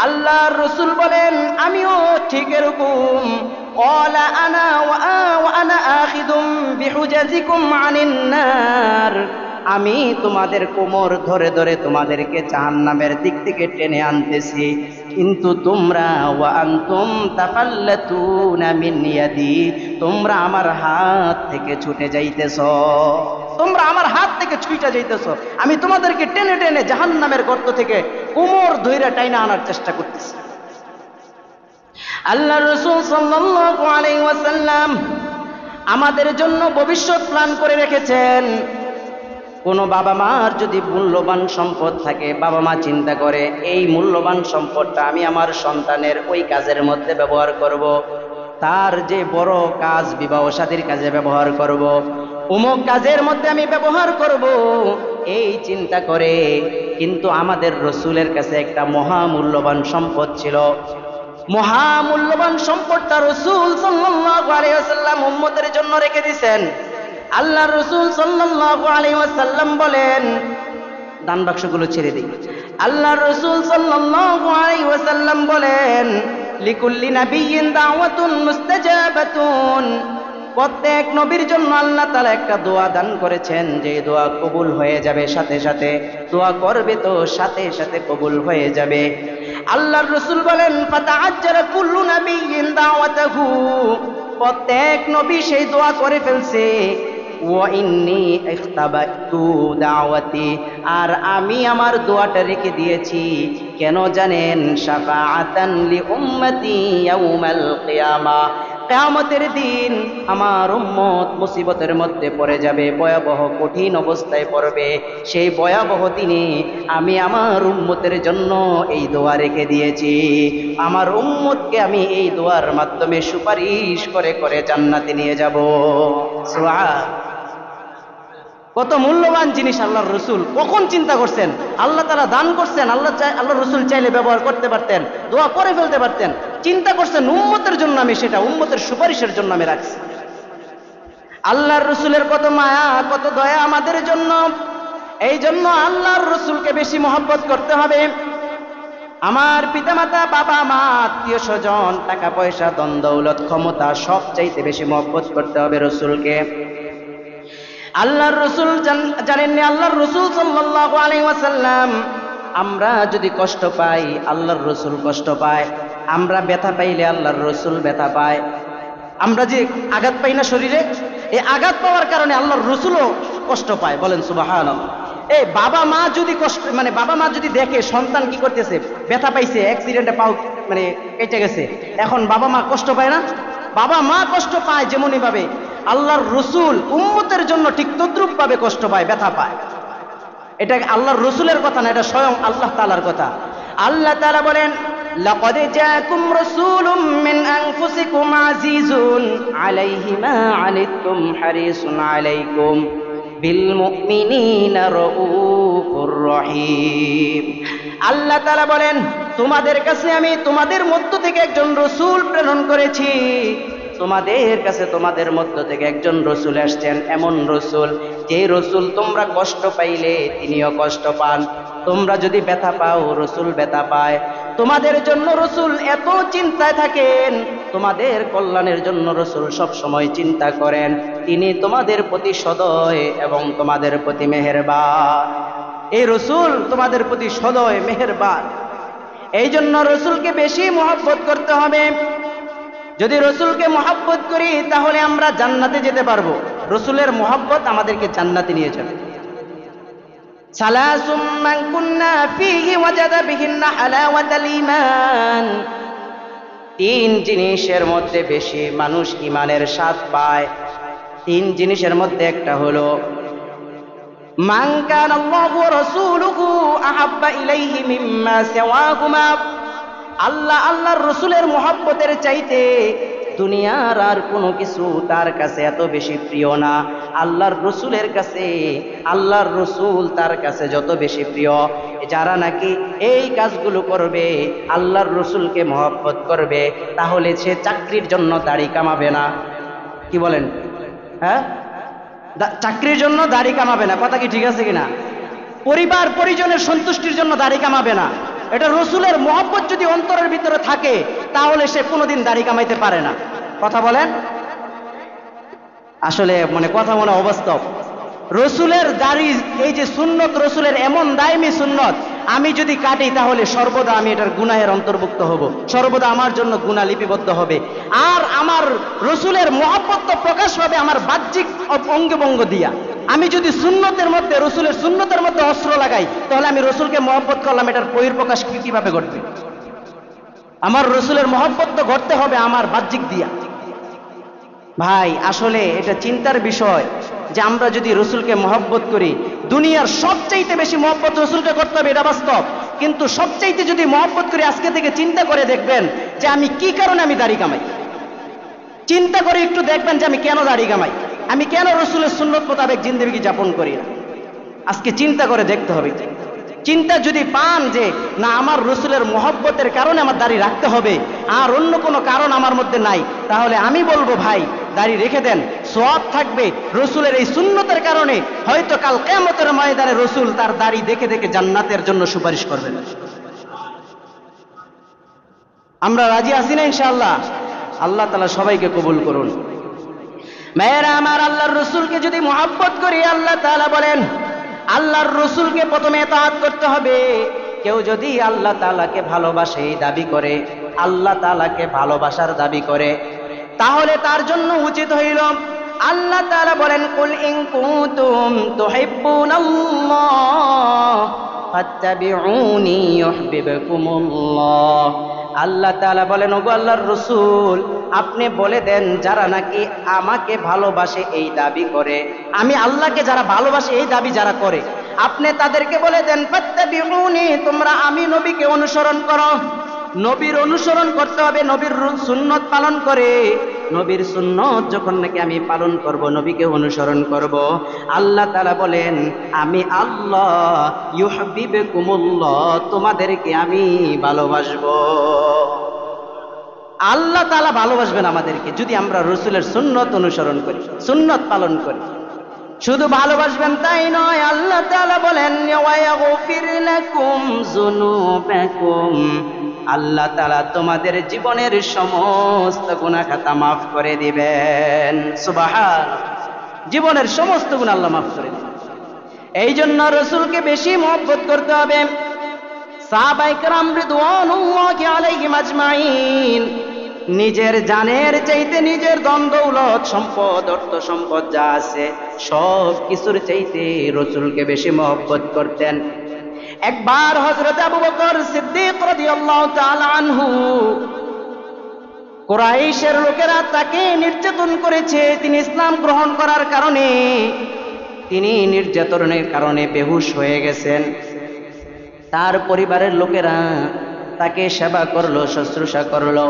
আল্লাহর রাসূল বলেন আমিও ঠিক এরকম, ক্বালা আনা ওয়া আনা আখিযুম বিহুজাজিকুম আনিন নার, আমি তোমাদের কোমর ধরে ধরে তোমাদেরকে জাহান্নামের দিক থেকে টেনে আনতেছি, কিন্তু তোমরা ওয়া আনতুম তাফাল্লাতুনা মিন ইয়াদি, তোমরা আমার হাত থেকে ছুটে যাইতেছ, তোমরা আমার হাত থেকে ছুটে যাইতেছ, আমি তোমাদেরকে টেনে টেনে জাহান্নামের গর্ত থেকে কোমর ধইরা টাইনা আনার চেষ্টা করতেছি। আল্লাহর রাসূল সাল্লাল্লাহু আলাইহি ওয়াসাল্লাম আমাদের জন্য ভবিষ্যৎ প্ল্যান করে রেখেছেন। কোনো বাবা মার যদি মূল্যবান সম্পদ থাকে, বাবা মা চিন্তা করে এই মূল্যবান সম্পদটা আমি আমার সন্তানের ওই কাজের মধ্যে ব্যবহার করব, তার যে বড় কাজ বিবাহ শাদীর কাজে ব্যবহার করব, অমুক কাজের মধ্যে আমি ব্যবহার করব, এই চিন্তা করে। কিন্তু আমাদের রাসূলের কাছে একটা মহামূল্যবান সম্পদ ছিল, মহামূল্যবান সম্পদটা রাসূল সাল্লাল্লাহু আলাইহি ওয়াসাল্লাম উম্মতের জন্য রেখে দিয়েছেন। আল্লাহর রাসূল সাল্লাল্লাহু আলাইহি ওয়াসাল্লাম বলেন, দান বাক্সগুলো ছেড়ে দিই। আল্লাহর রাসূল সাল্লাল্লাহু আলাইহি ওয়াসাল্লাম বলেন, লিকুল্লি নাবিয়্যিন দাওয়াতুন মুস্তাজাবাতুন, প্রত্যেক নবীর জন্য আল্লাহ তাআলা একটা দোয়া দান করেছেন, যে দোয়া কবুল হয়ে যাবে সাথে সাথে, দোয়া করবে তো সাথে সাথে কবুল হয়ে যাবে। আল্লাহর রাসূল বলেন, ফাতাআজ্জালা কুল্লু নাবিয়্যিন দাওয়াতাহু, প্রত্যেক নবী সেই দোয়া করে ফেলছে। ওয়া ইন্নী ইখতাবাতু দাওয়াতি, আর আমি আমার দোয়াটা রেখে দিয়েছি, কেন জানেন? শাফাআতান লি উম্মতি ইয়াউমাল কিয়ামাহ, কিয়ামতের দিন আমার উম্মত মুসিবতের মধ্যে পড়ে যাবে, ভয়াবহ কঠিন অবস্থায় পড়বে, সেই ভয়াবহ দিনে আমি আমার উম্মতের জন্য এই দোয়া রেখে দিয়েছি, আমার উম্মতকে আমি এই দোয়ার মাধ্যমে সুপারিশ করে করে জান্নাতে নিয়ে যাব। সুবহান, কত মূল্যবান জিনিস আল্লাহর রাসূল কখন চিন্তা করছেন, আল্লাহ তাআলা দান করছেন, আল্লাহর রাসূল চাইলে ব্যবহার করতে পারতেন, দোয়া করে ফেলতে পারতেন, চিন্তা করছেন উম্মতের জন্য আমি সেটা উম্মতের সুপারিশের জন্য আমি রাখছি। আল্লাহর রাসূলের কত মায়া, কত দয়া আমাদের জন্য। এই জন্য আল্লাহর রাসূলকে বেশি মহব্বত করতে হবে। আমার পিতামাতা, বাবা মা, আত্মীয় স্বজন, টাকা পয়সা, ধন দৌলত, ক্ষমতা, সব চাইতে বেশি মহব্বত করতে হবে রাসূলকে। আল্লাহর রাসূল জানেননি, আল্লাহর রাসূল সাল্লাল্লাহু আলাইহি ওয়াসাল্লাম আমরা যদি কষ্ট পাই আল্লাহর রাসূল কষ্ট পায়, আমরা ব্যথা পাইলে আল্লাহর রাসূল ব্যথা পায়। আমরা যে আঘাত পাই না শরীরে, এই আঘাত পাওয়ার কারণে আল্লাহর রাসূলও কষ্ট পায়। বলেন সুবহানাল্লাহ। এই বাবা মা যদি কষ্ট বাবা মা যদি দেখে সন্তান কি করতেছে, ব্যথা পাইছে, অ্যাক্সিডেন্টে পাও কেটে গেছে, এখন বাবা মা কষ্ট পায় না? বাবা মা কষ্ট পায় যেমনই ভাবে আল্লাহর রাসূল উম্মতের জন্য ঠিক তদ্রূপ ভাবে কষ্ট পায়, ব্যথা পায়। এটা আল্লাহর রাসূলের কথা না, এটা স্বয়ং আল্লাহ তাআলার কথা। আল্লাহ তাআলা বলেন, লাকাদ জাআকুম রাসূলুম মিন আনফুসিকুম আজিজুন আলাইহি মা আনিতুম হারিসুন আলাইকুম বিল মুমিনিনা রাউফুর রহিম। আল্লাহ তাআলা বলেন, তোমাদের কাছে আমি তোমাদের মধ্য থেকে একজন রাসূল প্রেরণ করেছি। তোমাদের কাছে তোমাদের মধ্য থেকে একজন রাসূল আসছেন, এমন রাসূল যে রাসূল তোমরা কষ্ট পাইলে তিনিও কষ্ট পান, তোমরা যদি ব্যথা পাও রাসূল ব্যথা পায়। তোমাদের জন্য রাসূল এত চিন্তায় থাকেন, তোমাদের কল্যাণের জন্য রাসূল সব সময় চিন্তা করেন। তিনি তোমাদের প্রতি সদয় এবং তোমাদের প্রতি মেহেরবান। এই রাসূল তোমাদের প্রতি সদয় মেহেরবান। এই জন্য রাসূলকে বেশি মহব্বত করতে হবে। যদি রাসূলকে মহব্বত করি তাহলে আমরা জান্নাতে যেতে পারবো। রাসূলের মহব্বত আমাদেরকে জান্নাতে নিয়ে যাবে। সালাসুম মান কুন্না ফীহি ওয়াজাদা বিহিন্না হালাওয়াতাল ঈমান। তিন জিনিসের মধ্যে বেশি মানুষ ঈমানের স্বাদ পায়। তিন জিনিসের মধ্যে একটা হলো মান কানা আল্লাহু ওয়া রাসূলুহু আহাব্বা ইলাইহি মিম্মা সিওয়াহুমা। আল্লাহর রাসূলের মহব্বতের চাইতে দুনিয়ার আর কোনো কিছু তার কাছে এত বেশি প্রিয় না। আল্লাহর রাসূলের কাছে, আল্লাহর রাসূল তার কাছে যত বেশি প্রিয়। যারা নাকি এই কাজগুলো করবে, আল্লাহর রাসূলকে মহব্বত করবে, তাহলে সে চাকরির জন্য দাড়ি কামাবে না। কি বলেন? হ্যাঁ, চাকরির জন্য দাড়ি কামাবে না। কথা কি ঠিক আছে কিনা? পরিবার পরিজনের সন্তুষ্টির জন্য দাড়ি কামাবে না। এটা রাসূলের মহব্বত যদি অন্তরের ভিতরে থাকে তাহলে সে কোনোদিন দাড়ি কামাইতে পারে না। কথা বলেন? আসলে কথা মনে অবাস্তব। রাসূলের দাড়ি, এই যে সুন্নত রাসূলের এমন দায়মি সুন্নত, আমি যদি কাটি তাহলে সর্বদা আমি এটার গুনাহের অন্তর্ভুক্ত হব, সর্বদা আমার জন্য গুনাহ লিপিবদ্ধ হবে। আর আমার রাসূলের মহব্বত তো প্রকাশ পাবে আমার বাহ্যিক অঙ্গভঙ্গ দিয়া। আমি যদি সুন্নতের মধ্যে, রাসূলের সুন্নতের মধ্যে অস্ত্র লাগাই তাহলে আমি রাসূলকে মহব্বত করলাম, এটার বহিঃপ্রকাশ কিভাবে ঘটবে? আমার রাসূলের মহব্বত তো ঘটতে হবে আমার বাহ্যিক দিয়া। ভাই আসলে এটা চিন্তার বিষয় যে আমরা যদি রাসূলকে মহব্বত করি, দুনিয়ার সবচাইতে বেশি মহব্বত রাসূলকে করতে হবে, এটা বাস্তব। কিন্তু সবচাইতে যদি মহব্বত করি, আজকে থেকে চিন্তা করে দেখবেন যে আমি কি কারণে আমি দাড়ি কামাই। চিন্তা করে একটু দেখবেন যে আমি কেন দাড়ি কামাই, আমি কেন রাসূলের সুন্নত মোতাবেক জিন্দেগি যাপন করি না। আজকে চিন্তা করে দেখতে হবে। চিন্তা যদি পান যে না, আমার রাসূলের মহব্বতের কারণে আমার দাড়ি রাখতে হবে, আর অন্য কোনো কারণ আমার মধ্যে নাই, তাহলে আমি বলবো ভাই দাড়ি রেখে দেন, সওয়াব থাকবে। রাসূলের এই সুন্নতের কারণে হয়তো কাল কিয়ামতের ময়দানে রাসূল তার দাড়ি দেখে দেখে জান্নাতের জন্য সুপারিশ করবেন। আমরা রাজি আছি না ইনশাআল্লাহ? আল্লাহ তাআলা সবাইকে কবুল করুন। মেয়েরা আমার, আল্লাহর রাসূলকে যদি মহব্বত করি, আল্লাহ তাআলা বলেন আল্লাহর রাসূলকে প্রথমে ইতাআত করতে হবে। কেউ যদি আল্লাহ তাআলাকে ভালোবাসে এই দাবি করে, আল্লাহ তাআলাকে ভালোবাসার দাবি করে, তাহলে তার জন্য উচিত হইল আল্লাহ তাআলা বলেন কুল ইন কুনতুম তুহিব্বুনাল্লাহ ফাত্তাবিউনি ইউহিব্বুকুমুল্লাহ। আল্লাহ তাআলা বলেন, ওগো আল্লাহর রাসূল, আপনি বলে দেন যারা নাকি আমাকে ভালোবাসে এই দাবি করে, আমি আল্লাহকে যারা ভালোবাসে এই দাবি যারা করে, আপনি তাদেরকে বলে দেন ফাত্তাবিউনি, তোমরা আমি নবীকে অনুসরণ করো। নবীর অনুসরণ করতে হবে, নবীর সুন্নত পালন করে। নবীর সুন্নত যখন নাকি আমি পালন করব, নবীকে অনুসরণ করব, আল্লাহ তাআলা বলেন আমি আল্লাহ ইউহিব্বুকুমুল্লাহ, তোমাদেরকে আমি ভালোবাসবো। আল্লাহ তাআলা ভালোবাসবেন আমাদেরকে যদি আমরা রাসূলের সুন্নত অনুসরণ করি, সুন্নত পালন করি। শুধু ভালোবাসবেন তাই নয়, আল্লাহ তাআলা বলেন ওয়া ইয়াগফির লাকুম যুনুবাকুম, আল্লাহ তাআলা তোমাদের জীবনের সমস্ত গুনাহ খাতা মাফ করে দিবেন। সুবহানাল্লাহ। জীবনের সমস্ত গুনাহ আল্লাহ মাফ করে দেন। এই জন্য রসুলকে বেশি মহব্বত করতে হবে। সাহাবায়ে কেরাম রিদওয়ানুল্লাহি আলাইহিম আজমাইন নিজের জানের চাইতে নিজের ধন দৌলত সম্পদ অর্থ সম্পদ যা আছে সব কিছুর চাইতে রসুলকে বেশি মহব্বত করতেন। একবার হযরত আবু বকর সিদ্দিক রাদিয়াল্লাহু তাআলা আনহু, কুরাইশের লোকেরা তাকে নির্যাতন করেছে, তিনি ইসলাম গ্রহণ করার কারণে তিনি নির্যাতনের কারণে বেহুশ হয়ে গেছেন। তার পরিবারের লোকেরা তাকে সেবা করলো, শুশ্রূষা করলো।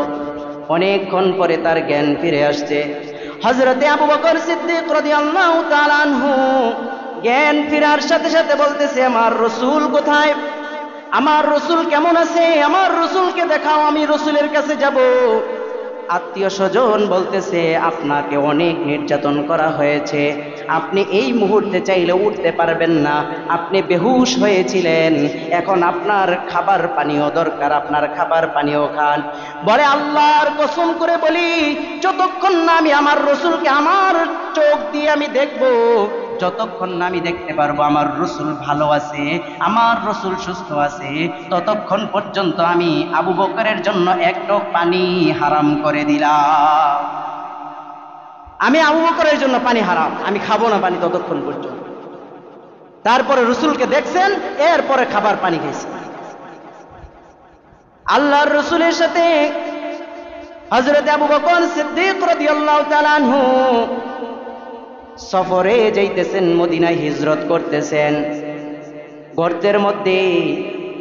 অনেকক্ষণ পরে তার জ্ঞান ফিরে আসছে। হযরতে আবু বকর সিদ্দিক রাদিয়াল্লাহু তাআলা আনহু জ্ঞান ফেরার সাথে সাথে বলতেছে, আমার রসুল কোথায়? আমার রসুল কেমন আছে? আমার রসুলকে দেখাও, আমি রসুলের কাছে যাব। আত্মীয় স্বজন বলতেছে, আপনাকে অনেক নির্যাতন করা হয়েছে, আপনি এই মুহূর্তে চাইলে উঠতে পারবেন না, আপনি বেহুশ হয়েছিলেন, এখন আপনার খাবার পানীয় দরকার, আপনার খাবার পানীয় খান। বলে, আল্লাহর কসম করে বলি, যতক্ষণ না আমি আমার রসুলকে আমার চোখ দিয়ে আমি দেখবো, যতক্ষণ না আমি দেখতে পারবো আমার রসুল ভালো আছে, আমার রসুল সুস্থ আছে, ততক্ষণ পর্যন্ত আমি আবু বকরের জন্য এক টুক পানি হারাম করে দিলাম। আমি আবু বকরের জন্য পানি হারাম, আমি খাবো না পানি ততক্ষণ পর্যন্ত। তারপরে রসুলকে দেখছেন, এরপরে খাবার পানি খেয়েছেন। আল্লাহর রসুলের সাথে হযরত আবু বকর সিদ্দিক রাদিয়াল্লাহু তাআলা আনহু সফরে যাইতেছেন, মদিনায় হিজরত করতেছেন। গর্তের মধ্যে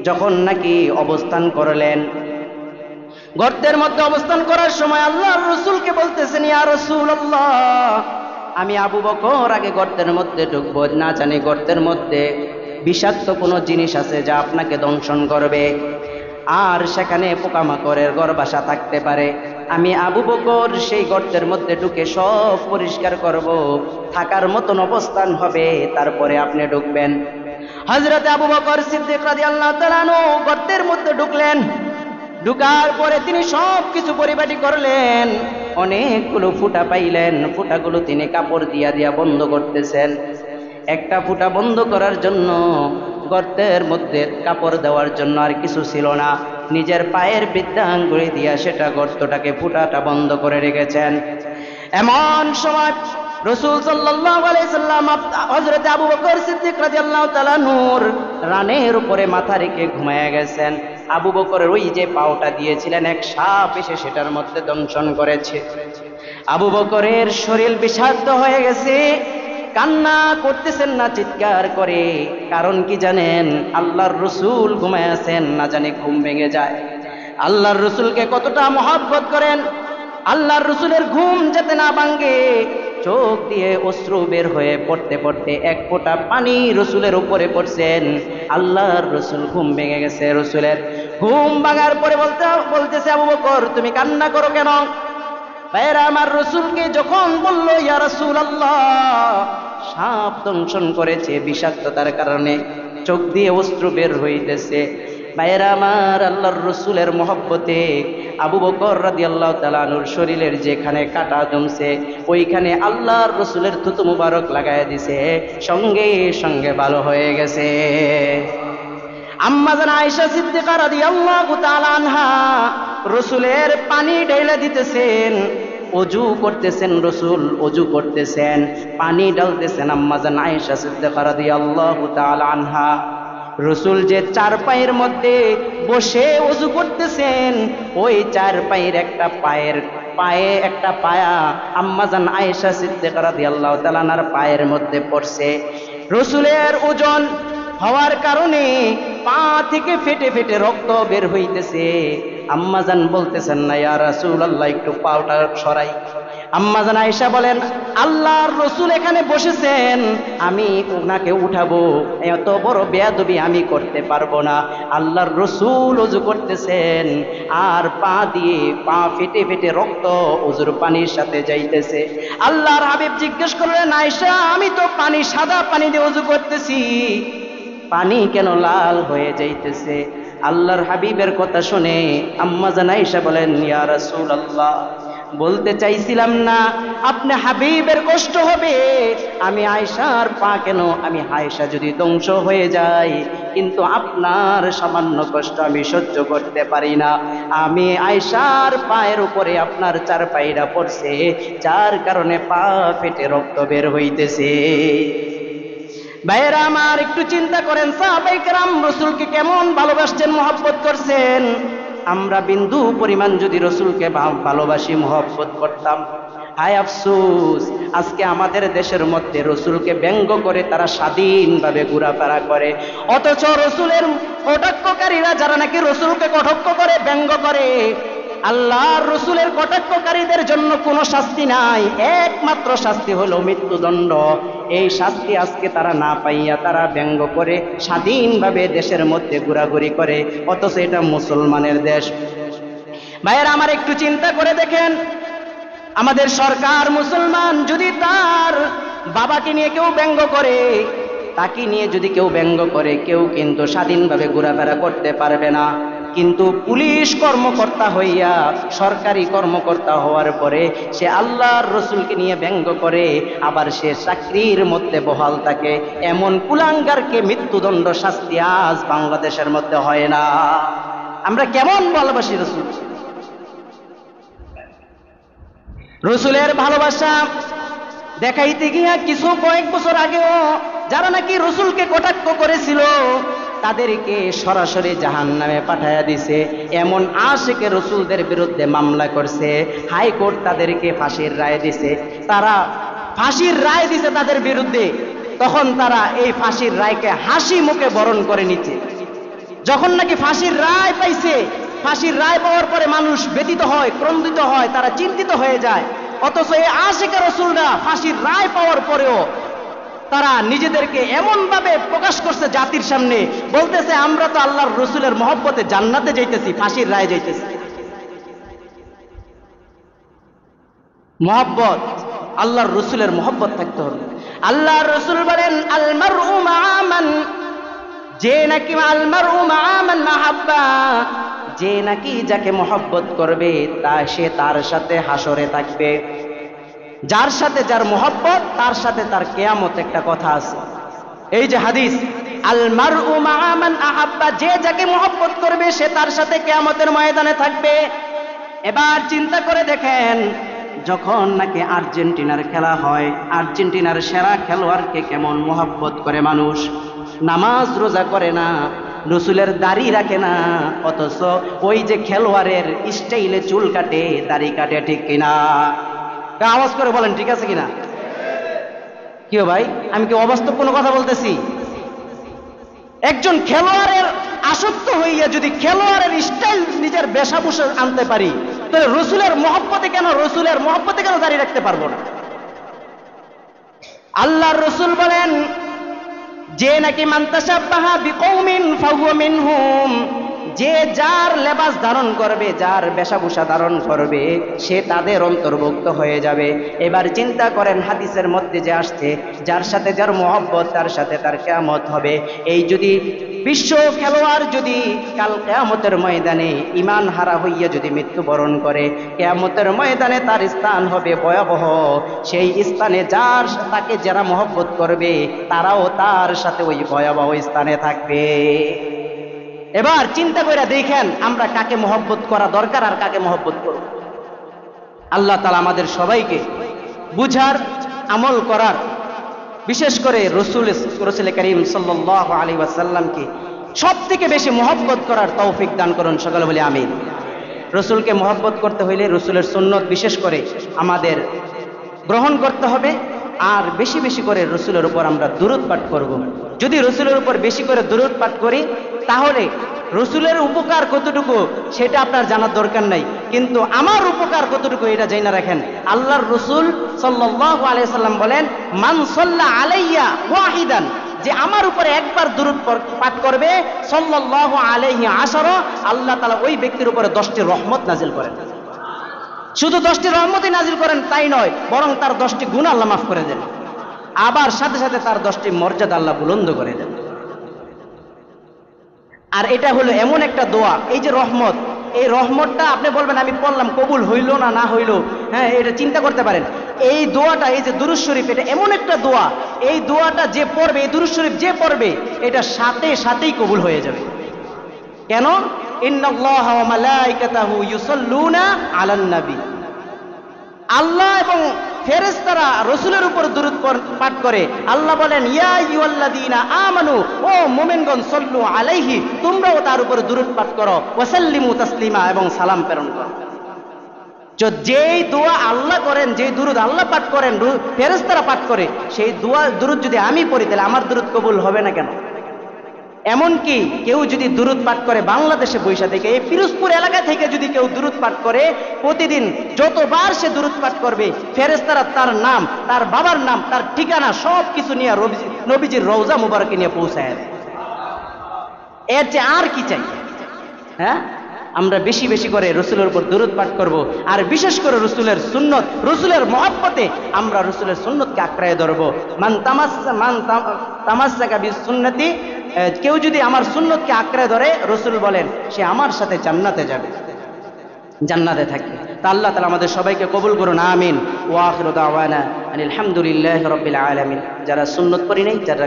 যখন নাকি অবস্থান করলেন, গর্তের মধ্যে অবস্থান করার সময় আল্লাহর রসুলকে বলতেছেন, ইয়া রাসূলুল্লাহ, আমি আবু বকর আগে গর্তের মধ্যে ঢুকবো, না জানি গর্তের মধ্যে বিষাক্ত কোনো জিনিস আছে যা আপনাকে দংশন করবে, আর সেখানে পোকামাকড়ের গর্বাসা থাকতে পারে। আমি আবু বকর সেই গর্তের মধ্যে ঢুকে সব পরিষ্কার করব, থাকার মতন অবস্থান হবে, তারপরে আপনি ঢুকবেন। হযরত আবু বকর সিদ্দিক রাদিয়াল্লাহু তাআলা আনহু গর্তের মধ্যে ঢুকলেন। ঢুকার পরে তিনি সব কিছু পরিপাটি করলেন, অনেকগুলো ফুটা পাইলেন, ফুটাগুলো তিনি কাপড় দিয়া বন্ধ করতেছেন। একটা ফুটা বন্ধ করার জন্য, গর্তের মধ্যে কাপড় দেওয়ার জন্য আর কিছু ছিল না, নিজের পায়ের বৃদ্ধাঙ্গুলি দিয়া সেটা গর্তটাকে ফুটাটা বন্ধ করে রেখেছেন। এমন সময় রাসূল সাল্লাল্লাহু আলাইহি সাল্লাম হযরত আবু বকর সিদ্দিক রাদিয়াল্লাহু তাআলা নূর রানের উপরে মাথা রেখে ঘুমিয়ে গেছেন। আবু বকরের ওই যে পাওটা দিয়েছিলেন, এক সাপ এসে সেটার মধ্যে দংশন করেছে। আবু বকরের শরীর বিষাক্ত হয়ে গেছে, কান্না করতেছেন না, চিৎকার করে। কারণ কি জানেন? আল্লাহর রসুল ঘুমায় আছেন, না জানি ঘুম ভেঙে যায়। আল্লাহর রসুলকে কতটা মহব্বত করেন, আল্লাহর রসুলের ঘুম যাতে না ভাঙে, চোখ দিয়ে অশ্রু বের হয়ে পড়তে পড়তে এক ফোঁটা পানি রসুলের উপরে পড়ছেন। আল্লাহর রসুল ঘুম ভেঙে গেছে। রসুলের ঘুম ভাঙার পরে বলতেছে, আবু বকর তুমি কান্না করো কেন? ভাইয়েরা আমার, রসুলকে যখন বলল, ইয়া রাসূলুল্লাহ, সাপ দংশন করেছে, বিষাক্ততার কারণে চোখ দিয়ে অশ্রু বের হইতেছে। ভাইয়েরা আমার, আল্লাহর রসুলের মহব্বতে আবু বকর রাদিয়াল্লাহু তাআলা আনহুর শরীরের যেখানে কাটা জমছে, ওইখানে আল্লাহর রসুলের থুতু মুবারক লাগায় দিছে, সঙ্গে সঙ্গে ভালো হয়ে গেছে। আম্মা জান আয়েশা সিদ্দিকা রাদিয়াল্লাহু তাআলা আনহা রসুলের পানি ঢেলে দিতেছেন, অজু করতেছেন, রসুল অজু করতেছেন, পানি ঢালতেছেন আম্মা জান আয়েশা সিদ্দিকা রাদিয়াল্লাহু তাআলা আনহা। রসুল যে চার পায়ের মধ্যে বসে অজু করতেছেন, ওই চার পায়ের একটা পায়ে একটা পায়া আম্মা জান আয়েশা সিদ্দিকা রাদিয়াল্লাহু তাআলা আনহার পায়ের মধ্যে পড়ছে। রসুলের ওজন হওয়ার কারণে পা থেকে ফেটে ফেটে রক্ত বের হইতেছে। আম্মাজান বলতেছেন, না ইয়া রাসূলুল্লাহ, একটু পাওটা সরাই। আম্মাজান আয়েশা বলেন, আল্লাহর রসুল এখানে বসেছেন, আমি ওনাকে উঠাবো, এত বড় বেয়াদবি আমি করতে পারবো না। আল্লাহর রসুল ওযু করতেছেন, আর পা দিয়ে পা ফেটে ফেটে রক্ত ওযুর পানির সাথে যাইতেছে। আল্লাহর হাবিব জিজ্ঞেস করলেন, আয়েশা, আমি তো পানি সাদা পানি দিয়ে ওযু করতেছি, পানি কেন লাল হয়ে যাইতেছে? আল্লাহর হাবিবের কথা শুনে আম্মা জান আয়েশা বলেন, ইয়া রাসূলুল্লাহ, বলতে চাইছিলাম না আপনি হাবিবের কষ্ট হবে, আমি আয়েশার পা কেন, আমি আয়েশা যদি ধ্বংস হয়ে যায় কিন্তু আপনার সামান্য কষ্ট আমি সহ্য করতে পারি না। আমি আয়েশার পায়ের উপরে আপনার চার পায়রা পড়ছে, যার কারণে পা ফেটে রক্ত বের হইতেছে। ভাইয়েরা আমার, একটু চিন্তা করেন সাহাবায়ে কেরাম রাসূলকে কেমন ভালোবাসতেন, মহব্বত করছেন। আমরা বিন্দু পরিমাণ যদি রাসূলকে ভালোবাসি, মহব্বত করতাম, হায় আফসোস আজকে আমাদের দেশের মধ্যে রাসূলকে ব্যঙ্গ করে তারা স্বাধীনভাবে ঘোরাফেরা করে, অথচ রাসূলের কটাক্ষকারীরা যারা নাকি রাসূলকে কটাক্ষ করে, ব্যঙ্গ করে, আল্লাহর রাসূলের কটাক্ষকারীদের জন্য কোনো শাস্তি নাই, একমাত্র শাস্তি হলো মৃত্যুদণ্ড। এই শাস্তি আজকে তারা না পাইয়া তারা ব্যঙ্গ করে স্বাধীনভাবে দেশের মধ্যে ঘোরাঘুরি করে, অথচ এটা মুসলমানের দেশ। ভাইয়েরা আমার, একটু চিন্তা করে দেখেন, আমাদের সরকার মুসলমান, যদি তার বাবাকে নিয়ে কেউ ব্যঙ্গ করে, তাকে নিয়ে যদি কেউ ব্যঙ্গ করে, কেউ কিন্তু স্বাধীনভাবে ঘোরাফেরা করতে পারবে না। কিন্তু পুলিশ কর্মকর্তা হইয়া, সরকারি কর্মকর্তা হওয়ার পরে সে আল্লাহর রসুলকে নিয়ে ব্যঙ্গ করে, আবার সে চাকরির মধ্যে বহাল থাকে, এমন কুলাঙ্গারকে মৃত্যুদণ্ড শাস্তি আজ বাংলাদেশের মধ্যে হয় না। আমরা কেমন ভালোবাসি রসুল। রসুলের ভালোবাসা দেখাইতে গিয়া কয়েক বছর আগেও যারা নাকি রসুলকে কটাক্ষ করেছিল তাদেরকে সরাসরি জাহান্নামে পাঠাইয়া দিছে। এমন আশিকে রসুলদের বিরুদ্ধে মামলা করছে, হাইকোর্ট তাদেরকে ফাঁসির রায় দিছে। তারা ফাঁসির রায় দিছে তাদের বিরুদ্ধে, তখন তারা এই ফাঁসির রায়কে হাসি মুখে বরণ করে নিচ্ছে। যখন নাকি ফাঁসির রায় পাইছে, ফাঁসির রায় পাওয়ার পরে মানুষ ব্যথিত হয়, ক্রন্দিত হয়, তারা চিন্তিত হয়ে যায়। অথচ এই আশিকে রসুলরা ফাঁসির রায় পাওয়ার পরেও তারা নিজেদেরকে এমন ভাবে প্রকাশ করছে জাতির সামনে, বলতেছে আমরা তো আল্লাহর রসুলের মহব্বতে জান্নাতে যাইতেছি, ফাঁসির রায় যাইতেছি। মহব্বত, আল্লাহর রসুলের মহব্বত থাকতে হবে। আল্লাহর রসুল বলেন আল মারউ মা মান, যে নাকি আল মারউ মা মান মাহাব্বা, যে নাকি যাকে মহব্বত করবে সে তার সাথে হাসরে থাকবে। যার সাথে যার মহব্বত তার সাথে তার কিয়ামত, একটা কথা আছে। এই যে হাদিস আল মারউ মা মান আহাব্বা, যে যাকে মহব্বত করবে সে তার সাথে কিয়ামতের ময়দানে থাকবে। এবার চিন্তা করে দেখেন, যখন নাকি আর্জেন্টিনার খেলা হয়, আর্জেন্টিনার সেরা খেলোয়াড়কে কেমন মহব্বত করে মানুষ, নামাজ রোজা করে না, রসুলের দাড়ি রাখে না, অথচ ওই যে খেলোয়াড়ের স্টাইলে চুল কাটে, দাড়ি কাটে, ঠিক কিনা? আওয়াজ করে বলেন ঠিক আছে কিনা? কি ভাই, আমি কি অবাস্তব কোনো কথা বলতেছি? একজন খেলোয়াড়ের আসক্ত হইয়া যদি খেলোয়াড়ের স্টাইল নিজের বেশভূষা আনতে পারি, তাহলে রসুলের মহব্বতে কেন দাঁড়িয়ে রাখতে পারবো না? আল্লাহর রসুল বলেন যে নাকি মান তাশাব্বাহা বিকৌমিন ফাহুয়া মিনহুম, যে যার লেবাস ধারণ করবে, যার বেশভূষা ধারণ করবে, সে তাদের অন্তর্ভুক্ত হয়ে যাবে। এবার চিন্তা করেন, হাদিসের মধ্যে যে আসছে যার সাথে যার মহব্বত তার সাথে তার কিয়ামত হবে। এই যদি বিশ্ব খেলোয়াড় যদি কাল কিয়ামতের ময়দানে ঈমান হারা হইয়া যদি মৃত্যুবরণ করে, কিয়ামতের ময়দানে তার স্থান হবে ভয়াবহ। সেই স্থানে তাকে যারা মহব্বত করবে তারাও তার সাথে ওই ভয়াবহ স্থানে থাকবে। এবার চিন্তা করে দেখেন আমরা কাকে মহব্বত করা দরকার আর কাকে মহব্বত করব। আল্লাহ তাআলা আমাদের সবাইকে বুঝার, আমল করার, বিশেষ করে রসুল করিম সাল্লাল্লাহু আলাইহি ওয়াসাল্লামকে সব থেকে বেশি মহব্বত করার তৌফিক দান করুন। সকলে বলি আমিন। রসুলকে মহব্বত করতে হইলে রসুলের সুন্নত বিশেষ করে আমাদের গ্রহণ করতে হবে, আর বেশি বেশি করে রসুলের উপর আমরা দুরূদ পাঠ করব। যদি রসুলের উপর বেশি করে দুরূদ পাঠ করি তাহলে রসুলের উপকার কতটুকু সেটা আপনার জানার দরকার নাই, কিন্তু আমার উপকার কতটুকু এটা জেনে রাখেন। আল্লাহর রসুল সাল্লাল্লাহু আলাইহি সাল্লাম বলেন মান সাল্লা আলাইয়া ওয়াহিদান, যে আমার উপরে একবার দুরূদ পাঠ করবে সাল্লাল্লাহু আলাইহি আশারা, আল্লাহ তাআলা ওই ব্যক্তির উপরে 10টি রহমত নাজিল করেন। শুধু 10টি রহমতই নাজিল করেন তাই নয়, বরং তার 10টি গুনাহ আল্লাহ মাফ করে দেন, আবার সাথে সাথে তার 10টি মর্যাদা আল্লাহ বুলন্দ করে দেন। আর এটা হলো এমন একটা দোয়া, এই যে রহমত, এই রহমতটা আপনি বলবেন আমি পড়লাম কবুল হইল না না হইল, হ্যাঁ এটা চিন্তা করতে পারেন। এই দোয়াটা, এই যে দুরূদ শরীফ, এটা এমন একটা দোয়া, এই দোয়াটা যে পড়বে, এই দুরূদ শরীফ যে পড়বে, এটা সাথে সাথেই কবুল হয়ে যাবে। কেন? ইন্নাল্লাহা ওয়া মালাইকাতাহু ইউসাল্লুনা আলান নবী, আল্লাহ এবং ফেরেশতারা রাসূলের উপর দুরূদ পাঠ করে। আল্লাহ বলেন ইয়া আইয়ুহাল্লাযীনা আমানু, ও মুমিনগণ, সাল্লু আলাইহি, তোমরাও তার উপর দুরূদ পাঠ করো, ওয়া সাল্লিমু তাসলিমা, এবং সালাম প্রেরণ করো। যেই দোয়া আল্লাহ করেন, যেই দুরূদ আল্লাহ পাঠ করেন, ফেরেশতারা পাঠ করে, সেই দুরূদ যদি আমি পড়ি তাহলে আমার দুরূদ কবুল হবে না কেন? এমনকি কেউ যদি দুরূদ পাঠ করে বাংলাদেশে বৈশা থেকে, এই পিরোজপুর এলাকা থেকে যদি কেউ দুরূদ পাঠ করে, প্রতিদিন যতবার সে দুরূদ পাঠ করবে, ফেরেশতারা তার নাম, তার বাবার নাম, তার ঠিকানা সব কিছু নিয়ে নবীজির রওজা মুবারকে নিয়ে পৌঁছায় দেয়। এর চেয়ে আর কি চাই? হ্যাঁ, আমরা বেশি বেশি করে রসুলের উপর দুরূদ পাঠ করব, আর বিশেষ করে রসুলের সুন্নত, রসুলের মহব্বতে আমরা রসুলের সুন্নতকে আঁকড়ায় ধরবো। মান তামাসসাকা বিসুন্নতি, কেউ যদি আমার সুন্নতকে আঁকড়ে ধরে, রসুল বলেন সে আমার সাথে জান্নাতে যাবে, জান্নাতে থাকবে। তা আল্লাহ তাআলা আমাদের সবাইকে কবুল করুন, আমিন। ওয়া আখিরু দাওয়ানা আলহামদুলিল্লাহি রাব্বিল আলামিন। যারা সুন্নত পড়ি নাই, যারা